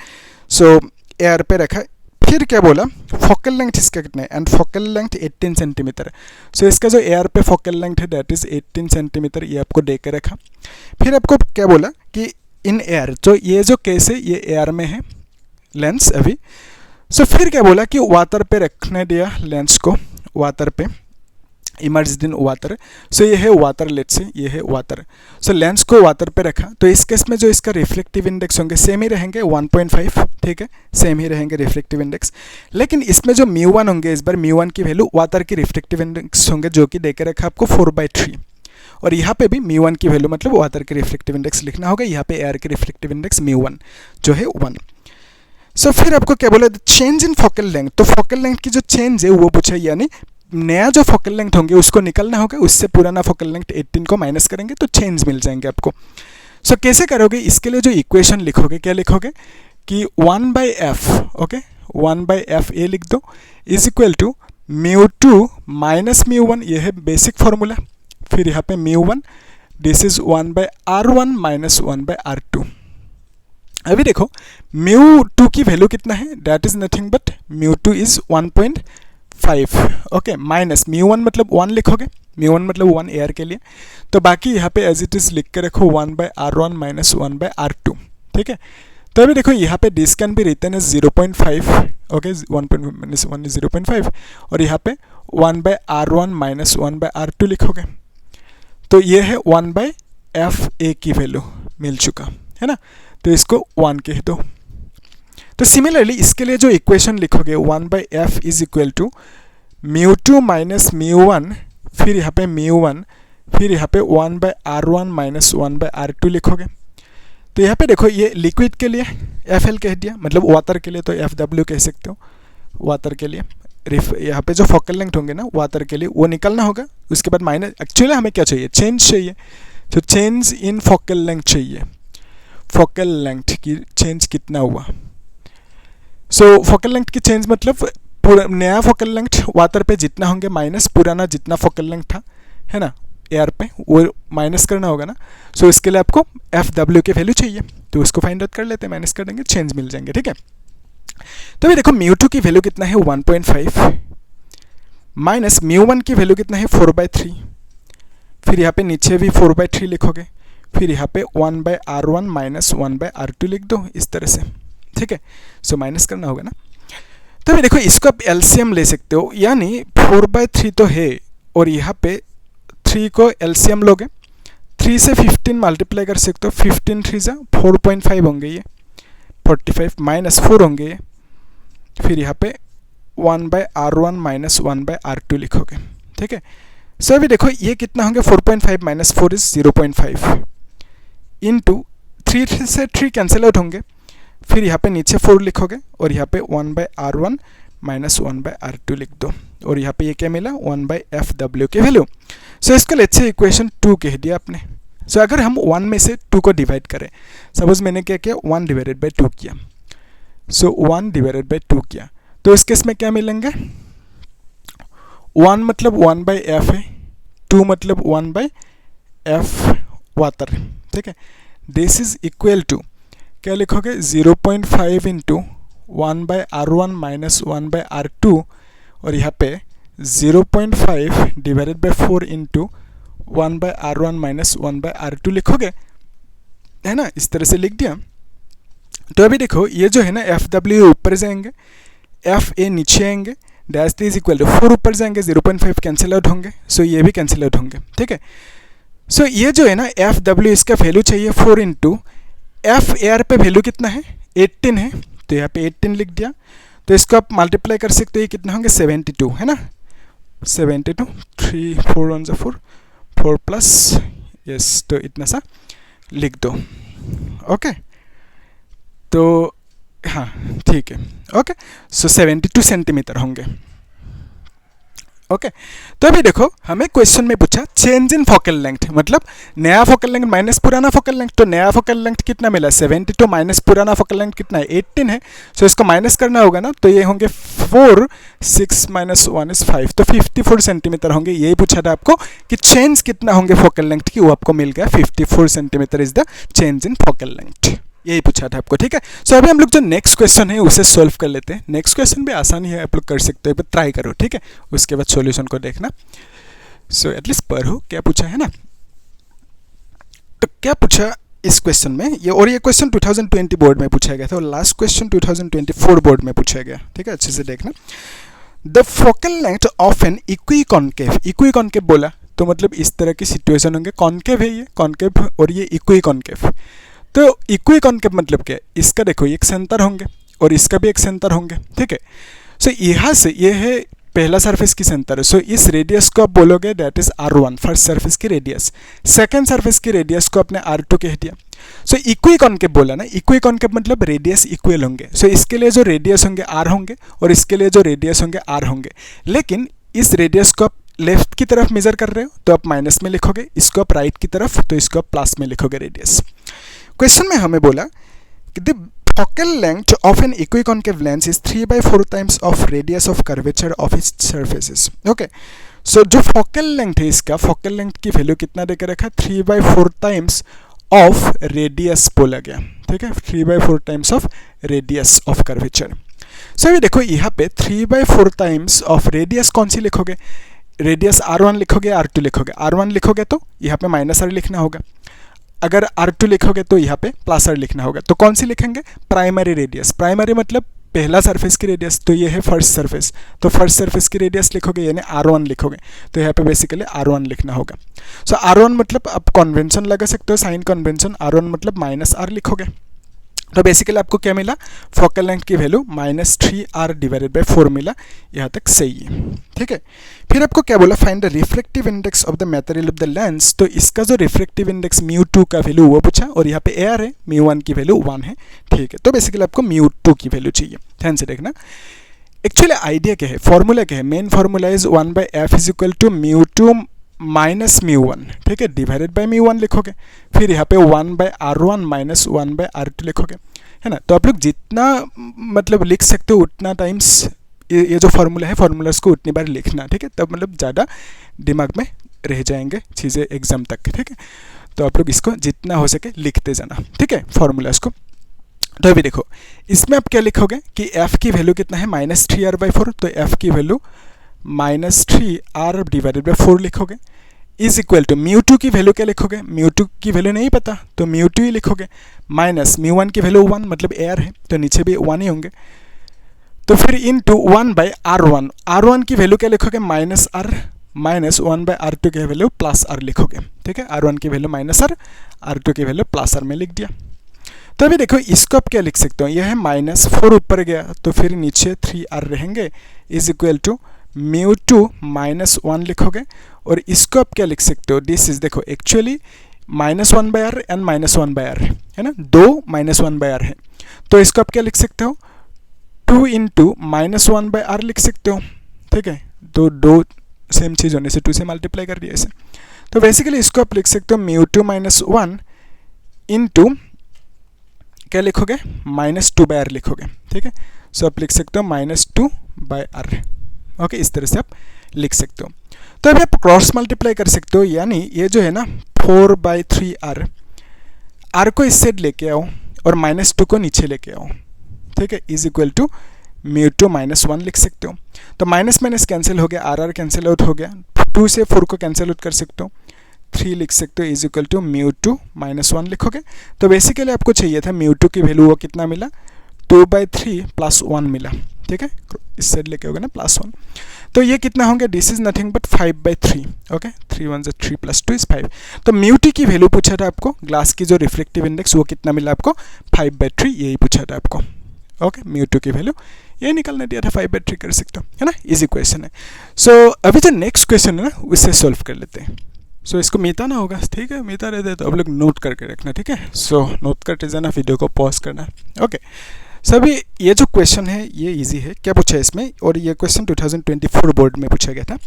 सो एयर पे रखा। फिर क्या बोला फोकल लेंथ इसका कितना है, एंड फोकल लेंथ 18 सेंटीमीटर। सो इसका जो एयर पे फोकल लेंथ है दैट इज 18 सेंटीमीटर, ये आपको दे के रखा। फिर आपको क्या बोला कि इन एयर, जो ये जो केस है ये एयर में है लेंस अभी। सो फिर क्या बोला कि वाटर पे रखने दिया लेंस को, वाटर पे, इमर्ज्ड इन वाटर। सो ये है वाटर, लेट्स से ये है वाटर। सो लेंस को वाटर पे रखा, तो इस केस में जो इसका रिफ्लेक्टिव इंडेक्स होंगे सेम ही रहेंगे 1.5, ठीक है, सेम ही रहेंगे रिफ्लेक्टिव इंडेक्स। लेकिन इसमें जो μ1 होंगे, इस बार μ1 की वैल्यू वाटर की रिफ्लेक्टिव इंडेक्स होंगे जो कि देकर रखा आपको 4/3। और यहाँ पे भी μ1 की वैल्यू मतलब वाटर की रिफ्लेक्टिव इंडेक्स लिखना होगा, यहाँ पे एयर की रिफ्लेक्टिव इंडेक्स μ1 जो है 1। सो फिर आपको क्या बोला चेंज इन फोकल लेंथ। तो फोकल लेंथ की जो चेंज है वो पूछा, यानी नया जो फोकल लेंथ होंगे उसको निकलना होगा, उससे पुराना फोकल लेंथ 18 को माइनस करेंगे तो चेंज मिल जाएंगे आपको। सो कैसे करोगे, इसके लिए जो इक्वेशन लिखोगे क्या लिखोगे कि 1/f, ओके 1/f ये लिख दो, इज इक्वल टू μ2 माइनस μ1, ये है बेसिक फॉर्मूला। फिर यहाँ पे μ1 this is 1/r1 minus 1/r2। अभी देखो μ2 की वैल्यू कितना है, that is nothing but μ2 is 1.5, okay, minus μ1 मतलब 1 लिखोगे, μ1 मतलब 1 एयर के लिए। तो बाकी यहाँ पे एज इट इज लिख के रखो 1/r1 माइनस 1/r2, ठीक है। तो अभी देखो यहाँ पे this can be written as 0.5, okay 1 is 0.5, और यहाँ पे 1/r1 माइनस 1/r2 लिखोगे। तो ये है 1/fa की वैल्यू मिल चुका है ना, तो इसको 1 कह दो। तो सिमिलरली इसके लिए जो इक्वेशन लिखोगे 1/f is equal to μ2 minus μ1, फिर यहाँ पे μ1, फिर यहाँ पे 1/r1 माइनस 1/r2 लिखोगे। तो यहाँ पे देखो ये लिक्विड के लिए FL कह दिया, मतलब वाटर के लिए तो FW कह सकते हो, वाटर के लिए। यहाँ पे जो फोकल लेंथ होंगे ना वाटर के लिए वो निकलना होगा, उसके बाद माइनस, एक्चुअली हमें क्या चाहिए, चेंज चाहिए, तो चेंज इन फोकल लेंथ चाहिए, फोकल लेंथ की चेंज कितना हुआ। सो फोकल लेंथ की चेंज मतलब नया फोकल लेंथ वाटर पे जितना होंगे माइनस पुराना जितना फोकल लेंथ था, है ना, एयर पे, वो माइनस करना होगा ना। सो इसके लिए आपको FW की वैल्यू चाहिए, तो उसको फाइंड आउट कर लेते हैं, माइनस कर देंगे, चेंज मिल जाएंगे, ठीक है। तो अभी देखो μ2 की वैल्यू कितना है 1.5, माइनस μ1 की वैल्यू कितना है 4/3, फिर यहाँ पे नीचे भी 4/3 लिखोगे, फिर यहाँ पे 1/r1 माइनस 1/r2 लिख दो इस तरह से, ठीक है। सो माइनस करना होगा ना। तो अभी देखो इसको आप LCM ले सकते हो, यानी 4/3 तो है और यहाँ पे 3 को LCM लोगे, 3 से 15 मल्टीप्लाई कर सकते हो, 15 3 जा 4.5 होंगे, ये 45 माइनस 4 होंगे ये, फिर यहाँ पे 1/r1 माइनस 1/r2 लिखोगे, ठीक है। सो अभी देखो ये कितना होंगे 4.5 माइनस 4 इज 0.5 इंटू 3 से 3 कैंसिल आउट होंगे, फिर यहाँ पे नीचे 4 लिखोगे और यहाँ पे 1/r1 माइनस 1/r2 लिख दो, और यहाँ पे ये क्या मिला 1/fw की वैल्यू। सो इसको लेट्स से इक्वेशन 2 कह दिया आपने। सो अगर हम 1 में से 2 को डिवाइड करें, सपोज मैंने क्या किया 1 डिवाइडेड बाई 2 किया, सो 1 डिवाइडेड बाई 2 किया, तो इस केस में क्या मिलेंगे 1 मतलब 1/f है, 2 मतलब 1/f वाटर, ठीक है। दिस इज इक्वल टू क्या लिखोगे 0.5 इंटू 1/r1 माइनस 1/r2, और यहाँ पे 0.5 divided by 4 into 1/r1 minus 1/r2 लिखोगे, है ना, इस तरह से लिख दिया। तो अभी देखो ये जो है ना FW ऊपर जाएंगे, FA नीचे आएंगे, डैश इज इक्वल टू 4 ऊपर जाएंगे, 0.5 कैंसिल आउट होंगे, सो ये भी कैंसिल आउट होंगे, ठीक है। सो ये जो है ना FW इसका वैल्यू चाहिए 4 इंटू F एयर पे वैल्यू कितना है 18 है, तो यहाँ पे 18 लिख दिया। तो इसको आप मल्टीप्लाई कर सकते हो, ये कितना होंगे 72, है ना, 72, 3 4 1 4 4 प्लस यस, तो इतना सा लिख दो, ओके। तो हाँ ठीक है, ओके। सो 72 सेंटीमीटर होंगे, ओके तो अभी देखो हमें क्वेश्चन में पूछा चेंज इन फोकल लेंथ, मतलब नया फोकल लेंथ माइनस पुराना फोकल लेंथ। तो नया फोकल लेंथ कितना मिला 72 माइनस पुराना फोकल लेंथ कितना है 18 है। सो इसको माइनस करना होगा ना, तो ये होंगे 4, 6 माइनस 1 इज 5, तो 54 सेंटीमीटर होंगे। यही पूछा था आपको कि चेंज कितना होंगे फोकल लेंथ की, वो आपको मिल गया 54 centimetre is the change in focal length, यही पूछा था आपको। ठीक है, सो अभी हम लोग जो नेक्स्ट क्वेश्चन है उसे सॉल्व कर लेते हैं। नेक्स्ट क्वेश्चन भी आसानी है, आप लोग कर सकते हो, एक बार ट्राई करो। ठीक है, उसके बाद सॉल्यूशन को देखना। सो एटलीस्ट पढ़ो क्या पूछा है ना। तो क्या पूछा इस क्वेश्चन में, ये क्वेश्चन 2020 बोर्ड में पूछा गया था और लास्ट क्वेश्चन 2024 बोर्ड में पूछा गया। ठीक है, अच्छे से देखना। The focal length of an equiconcave बोला तो मतलब इस तरह की सिचुएशन होंगे। कॉन्केव है ये, कॉन्केव और ये इक्वी कॉन्केव। तो इक्वी कॉन्केव मतलब क्या है, इसका देखो एक सेंटर होंगे और इसका भी एक सेंटर होंगे। ठीक है, सो यहाँ से ये है पहला सरफेस की सेंटर है। सो इस रेडियस को आप बोलोगे that is R1, first surface की रेडियस। सेकंड सरफेस की रेडियस को आपने R2 कह दिया। सो इक्वी कॉन्केव बोला ना, इक्वी कॉन्केव मतलब रेडियस इक्वल होंगे। सो इसके लिए जो रेडियस होंगे R होंगे और इसके लिए जो रेडियस होंगे R होंगे। लेकिन इस रेडियस को आप लेफ्ट की तरफ मेजर कर रहे हो तो आप माइनस में लिखोगे, इसको आप राइट की तरफ तो इसको आप प्लस में लिखोगे रेडियस। क्वेश्चन में हमें बोला कि the focal length of an equiconcave lens is 3/4 times of radius of curvature of its surfaces. Okay, so जो फोकल लेंथ है इसका, फोकल लेंथ की वैल्यू कितना देकर रखा, 3/4 टाइम्स ऑफ रेडियस बोला गया। ठीक है, 3/4 times of radius of curvature. So ये देखो यहाँ पे 3/4 टाइम्स ऑफ रेडियस कौन सी लिखोगे, रेडियस R1 लिखोगे, R2 लिखोगे। R1 लिखोगे तो यहाँ पे माइनस R लिखना होगा, अगर R2 लिखोगे तो यहाँ पे प्लस R लिखना होगा। तो कौन सी लिखेंगे, प्राइमरी रेडियस। प्राइमरी मतलब पहला सरफेस की रेडियस, तो ये है फर्स्ट सरफेस, तो फर्स्ट सरफेस की रेडियस लिखोगे यानी R1 लिखोगे, तो यहाँ पे बेसिकली R1 लिखना होगा। सो R1 मतलब आप कन्वेंशन लगा सकते हो, साइन कन्वेंशन। R1 मतलब माइनस R लिखोगे। तो बेसिकली आपको क्या मिला, फोकल लेंथ की वैल्यू -3R डिवाइडेड बाय 4 मिला। यहाँ तक सही है। ठीक है, फिर आपको क्या बोला, find the reflective index of the material of the lens. तो इसका जो रिफ्लेक्टिव इंडेक्स μ2 का वैल्यू वो पूछा और यहाँ पे AR है, μ1 की वैल्यू 1 है। ठीक है, तो बेसिकली आपको μ2 की वैल्यू चाहिए। ध्यान से देखना, एक्चुअली आइडिया क्या है, फॉर्मूला क्या है, main formula is 1/f is equal to μ2 minus μ1। ठीक है, डिवाइडेड बाय μ1 लिखोगे, फिर यहाँ पे 1/R1 माइनस 1/R2 लिखोगे, है ना। तो आप लोग जितना मतलब लिख सकते हो उतना टाइम्स ये जो फार्मूला है, फार्मूलास को उतनी बार लिखना। ठीक है, तब मतलब ज़्यादा दिमाग में रह जाएंगे चीज़ें एग्जाम तक। ठीक है, तो आप लोग इसको जितना हो सके लिखते जाना। ठीक है, फार्मूलास को। तो अभी देखो इसमें आप क्या लिखोगे कि f की वैल्यू कितना है -3R/4, तो f की वैल्यू -3R डिवाइडेड बाय 4 लिखोगे, इज इक्वल टू μ2 की वैल्यू क्या लिखोगे, μ2 की वैल्यू नहीं पता तो μ2 ही लिखोगे, माइनस μ1 की वैल्यू 1 मतलब AR है तो नीचे भी 1 ही होंगे, तो फिर इनटू 1/R1। R1 की वैल्यू क्या लिखोगे -R माइनस 1/R2 की वैल्यू +R लिखोगे। ठीक है, R1 की वैल्यू -R, R2 की वैल्यू +R में लिख दिया। तो अभी देखो इसको आप क्या लिख सकते हो, यह है -4 ऊपर गया तो फिर नीचे 3R रहेंगे, इज इक्वल टू μ2 -1 लिखोगे। और इसको आप क्या लिख सकते हो, दिस इज देखो एक्चुअली -1/R एंड -1/R है ना, 2 -1/R है, तो इसको आप क्या लिख सकते हो 2 इंटू -1/R लिख सकते हो। ठीक है, तो 2 सेम चीज़ होने से 2 से मल्टीप्लाई कर दिया इसे, तो बेसिकली इसको आप लिख सकते हो μ2 -1 इंटू क्या लिखोगे -2/R लिखोगे। ठीक है, सो आप लिख सकते हो -2/R। ओके, इस तरह से आप लिख सकते हो। तो अभी आप क्रॉस मल्टीप्लाई कर सकते हो, यानी ये जो है ना 4/3R, R को इस साइड लेके आओ और -2 को नीचे लेके आओ। ठीक है, इज इक्वल टू μ2 -1 लिख सकते हो। तो माइनस माइनस कैंसिल हो गया, R कैंसिल आउट हो गया, 2 से 4 को कैंसिल आउट कर सकते हो, 3 लिख सकते हो, इज इक्वल टू μ2 -1 लिखोगे। तो बेसिकली आपको चाहिए था μ2 की वैल्यू वो कितना मिला 2/3 + 1 मिला। ठीक है, इस साइड लेके होगा ना +1, तो ये कितना होंगे, this is nothing but 5/3। Okay, 3 1 3 + 2 = 5। तो μt की वैल्यू पूछा था आपको, ग्लास की जो रिफ्लेक्टिव इंडेक्स वो कितना मिला आपको 5/3, यही पूछा था आपको। ओके, μ2 की वैल्यू ये निकलने दिया था 5/3 कर सकते हो, है ना, इजी क्वेश्चन है। सो अभी जो नेक्स्ट क्वेश्चन है ना उससे सॉल्व कर लेते हैं। सो इसको मिटाना होगा, ठीक है, मिटा रहते तो आप लोग नोट करके रखना। ठीक है, सो नोट करते जाना, वीडियो को पॉज करना। ओके, सभी ये जो क्वेश्चन है ये इजी है, क्या पूछा है इसमें, और ये क्वेश्चन 2024 बोर्ड में पूछा गया था।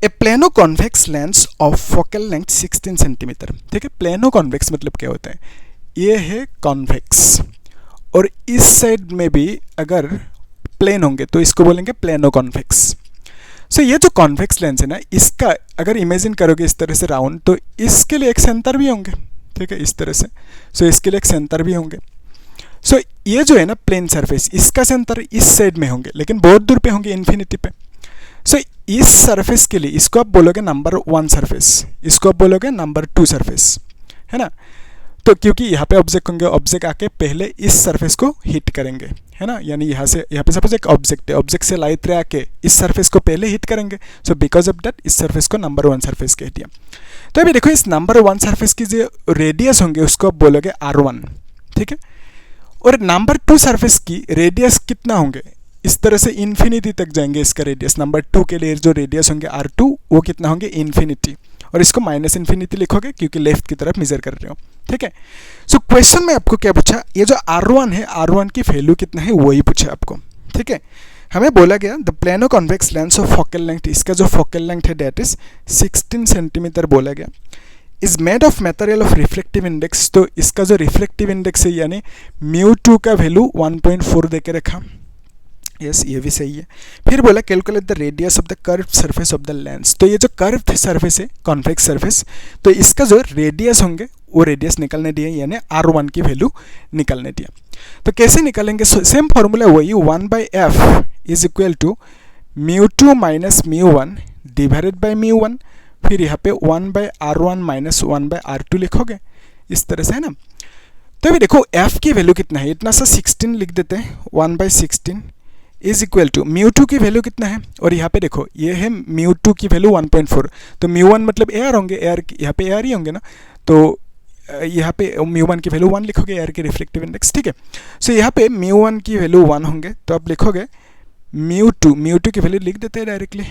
A plano convex lens of focal length 16 centimetre. ठीक है, प्लेनो कॉन्वेक्स मतलब क्या होता है, ये है कॉन्वेक्स, और इस साइड में भी अगर प्लेन होंगे तो इसको बोलेंगे प्लेनो कॉन्वेक्स। सो ये जो कॉन्वेक्स लेंस है ना, इसका अगर इमेजिन करोगे इस तरह से राउंड, तो इसके लिए एक सेंटर भी होंगे। ठीक है, इस तरह से, सो इसके लिए एक सेंटर भी होंगे। सो ये जो है ना प्लेन सरफेस, इसका सेंटर इस साइड में होंगे, लेकिन बहुत दूर पे होंगे, इन्फिनिटी पे। सो इस सरफेस के लिए इसको आप बोलोगे नंबर 1 सरफेस, इसको आप बोलोगे नंबर 2 सरफेस, है ना। तो क्योंकि यहाँ पे ऑब्जेक्ट होंगे, ऑब्जेक्ट आके पहले इस सरफेस को हिट करेंगे, है ना, यानी यहाँ पे सपोज एक ऑब्जेक्ट है, ऑब्जेक्ट से लाइट रे आके इस सरफेस को पहले हिट करेंगे। सो बिकॉज ऑफ दैट इस सरफेस को नंबर 1 सरफेस कह दिया। तो अभी देखो इस नंबर 1 सरफेस की जो रेडियस होंगे उसको आप बोलोगे R1। ठीक है, और नंबर 2 सरफेस की रेडियस कितना होंगे, इस तरह से इन्फिनिटी तक जाएंगे इसका रेडियस। नंबर 2 के लिए जो रेडियस होंगे R2 वो कितना होंगे, इन्फिनिटी, और इसको माइनस इन्फिनिटी लिखोगे क्योंकि लेफ्ट की तरफ मेजर कर रहे हो। ठीक है, सो क्वेश्चन में आपको क्या पूछा, ये जो R1 है, R1 की वैल्यू कितना है वही पूछा आपको। ठीक है, हमें बोला गया the plano convex lens of focal length, इसका जो फोकल लेंथ है दैट इज 16 सेंटीमीटर बोला गया, is made of material of reflective index. तो इसका जो रिफ्लेक्टिव इंडेक्स है यानी μ2 का वैल्यू 1.4 देके रखा। यस, ये भी सही है। फिर बोला calculate the radius of the curve surface of the lens. तो ये जो कर्व सरफेस है, कॉन्वेक्स सरफेस, तो इसका जो रेडियस होंगे वो रेडियस निकलने दिए, यानी R1 की वैल्यू निकलने दिया। तो कैसे निकालेंगे, सेम फॉर्मूला वही, 1/f is equal to μ2 minus μ1 divided by μ1, फिर यहाँ पे 1/R1 माइनस 1/R2 लिखोगे, इस तरह से, है ना। तो अभी देखो f की वैल्यू कितना है, इतना सा 16 लिख देते हैं, 1/16 इज इक्वल टू μ2 की वैल्यू कितना है, और यहाँ पे देखो ये है μ2 की वैल्यू 1.4, तो μ1 मतलब एयर होंगे, एयर यहाँ पे एयर ही होंगे ना, तो यहाँ पे μ1 की वैल्यू 1 लिखोगे, एयर के रिफ्लेक्टिव इंडेक्स। ठीक है, सो यहाँ पे μ1 की वैल्यू 1 होंगे, तो आप लिखोगे μ2 की वैल्यू लिख देते हैं डायरेक्टली,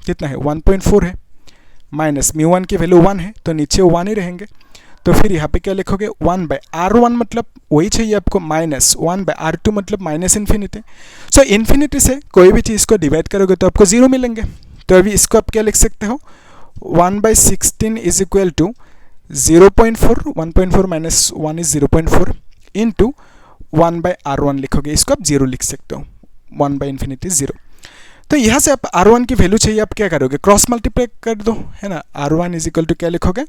कितना है 1.4 है, माइनस μ1 की वैल्यू 1 है, तो नीचे 1 ही रहेंगे। तो फिर यहाँ पे क्या लिखोगे, 1/R1 मतलब वही चाहिए आपको, माइनस 1/R2 मतलब माइनस इन्फिनिटी। सो इन्फिनिटी से कोई भी चीज़ को डिवाइड करोगे तो आपको 0 मिलेंगे। तो अभी इसको आप क्या लिख सकते हो, 1/16 is equal to 0.4, 1.4 minus 1 is 0.4 into 1/R1 लिखोगे, इसको आप 0 लिख सकते हो, 1/∞ 0। तो यहाँ से आप R1 की वैल्यू चाहिए, आप क्या करोगे, क्रॉस मल्टीप्लाई कर दो, है ना। R1 इज इक्वल टू क्या लिखोगे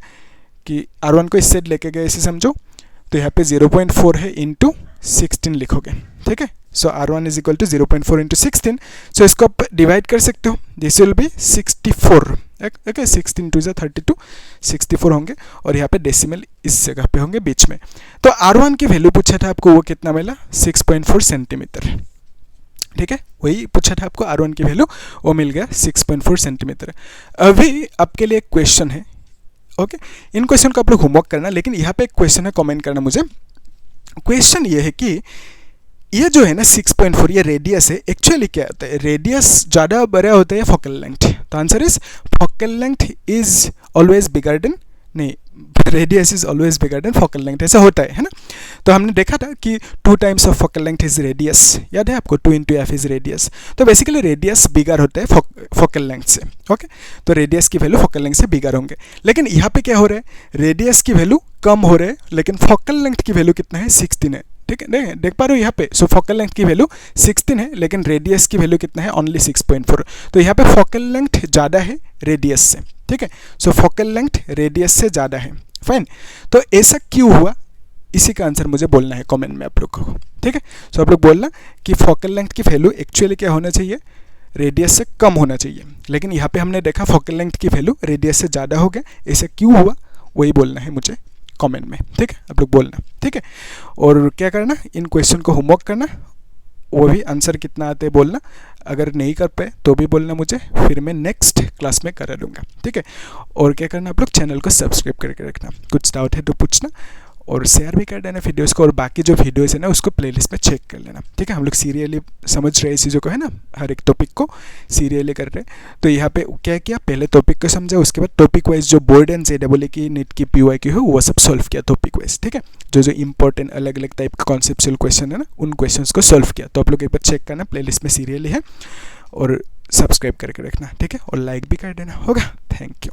कि R1 को इस साइड लेके गए इसे समझो, तो यहाँ पे 0.4 है इंटू 16 लिखोगे। ठीक है, so R1 is equal to 0.4 into 16, so इसको आप डिवाइड कर सकते हो, दिस विल बी 64। ओके, 16 2 32, 64 होंगे, और यहाँ पे डेसिमल इस जगह पे होंगे बीच में। तो R1 की वैल्यू पूछा था आपको, वो कितना मिला, 6.4 सेंटीमीटर। ठीक है, वही पूछा था आपको, R1 की वैल्यू वो मिल गया 6.4 सेंटीमीटर। अभी आपके लिए एक क्वेश्चन है, ओके, इन क्वेश्चन को आप लोग होमवर्क करना, लेकिन यहाँ पे एक क्वेश्चन है, कमेंट करना मुझे। क्वेश्चन ये है कि ये जो है ना 6.4 ये रेडियस है, एक्चुअली क्या होता है, रेडियस ज़्यादा बड़ा होता है फोकल लेंथ। तो answer is focal length is always bigger than, नहीं, radius is always bigger than focal length, ऐसा होता है ना। तो हमने देखा था कि 2 times of focal length is radius, याद है आपको, 2 इंटू एफ इज रेडियस। तो बेसिकली रेडियस बिगर होता है फोकल लेंथ से। ओके, तो रेडियस की वैल्यू फोकल लेंथ से बिगर होंगे, लेकिन यहाँ पे क्या हो रहा है, रेडियस की वैल्यू कम हो रहा है, लेकिन फोकल लेंथ की वैल्यू कितना है, 16 है। ठीक है, देख पा रहे हो यहाँ पे, सो फोकल लेंथ की वैल्यू 16 है, लेकिन रेडियस की वैल्यू कितना है, ओनली 6.4। तो यहाँ पे फोकल लेंथ ज़्यादा है रेडियस से। ठीक है, सो फोकल लेंथ रेडियस से ज़्यादा है, फाइन। तो ऐसा क्यों हुआ, इसी का आंसर मुझे बोलना है कमेंट में आप लोग को। ठीक है, सो आप लोग बोलना कि फोकल लेंथ की वैल्यू एक्चुअली क्या होना चाहिए, रेडियस से कम होना चाहिए, लेकिन यहाँ पे हमने देखा फोकल लेंथ की वैल्यू रेडियस से ज़्यादा हो गया, ऐसा क्यों हुआ वही बोलना है मुझे कमेंट में। ठीक है, आप लोग बोलना। ठीक है, और क्या करना, इन क्वेश्चन को होमवर्क करना, वो भी आंसर कितना आते हैं बोलना, अगर नहीं कर पाए तो भी बोलना मुझे, फिर मैं नेक्स्ट क्लास में करा लूँगा। ठीक है, और क्या करना, आप लोग चैनल को सब्सक्राइब करके रखना, कुछ डाउट है तो पूछना, और शेयर भी कर देना वीडियोज़ को, और बाकी जो वीडियोज़ है ना उसको प्लेलिस्ट में चेक कर लेना, ठीक है। हम लोग सीरियली समझ रहे हैं चीज़ों को, है ना, हर एक टॉपिक को सीरियली कर रहे हैं। तो यहाँ पे क्या किया, पहले टॉपिक को समझा, उसके बाद टॉपिक वाइज जो बोर्ड एंड JEE की नीट की PYQ है वो सब सॉल्व किया टॉपिक वाइज, ठीक है। जो जो इंपॉर्टेंट अलग अलग टाइप का कॉन्सेप्चुअल क्वेश्चन है ना उन क्वेश्चंस को सॉल्व किया। तो आप लोग एक बार चेक करना, प्लेलिस्ट में सीरियली है, और सब्सक्राइब करके रखना, ठीक है, और लाइक भी कर देना होगा। Thank you.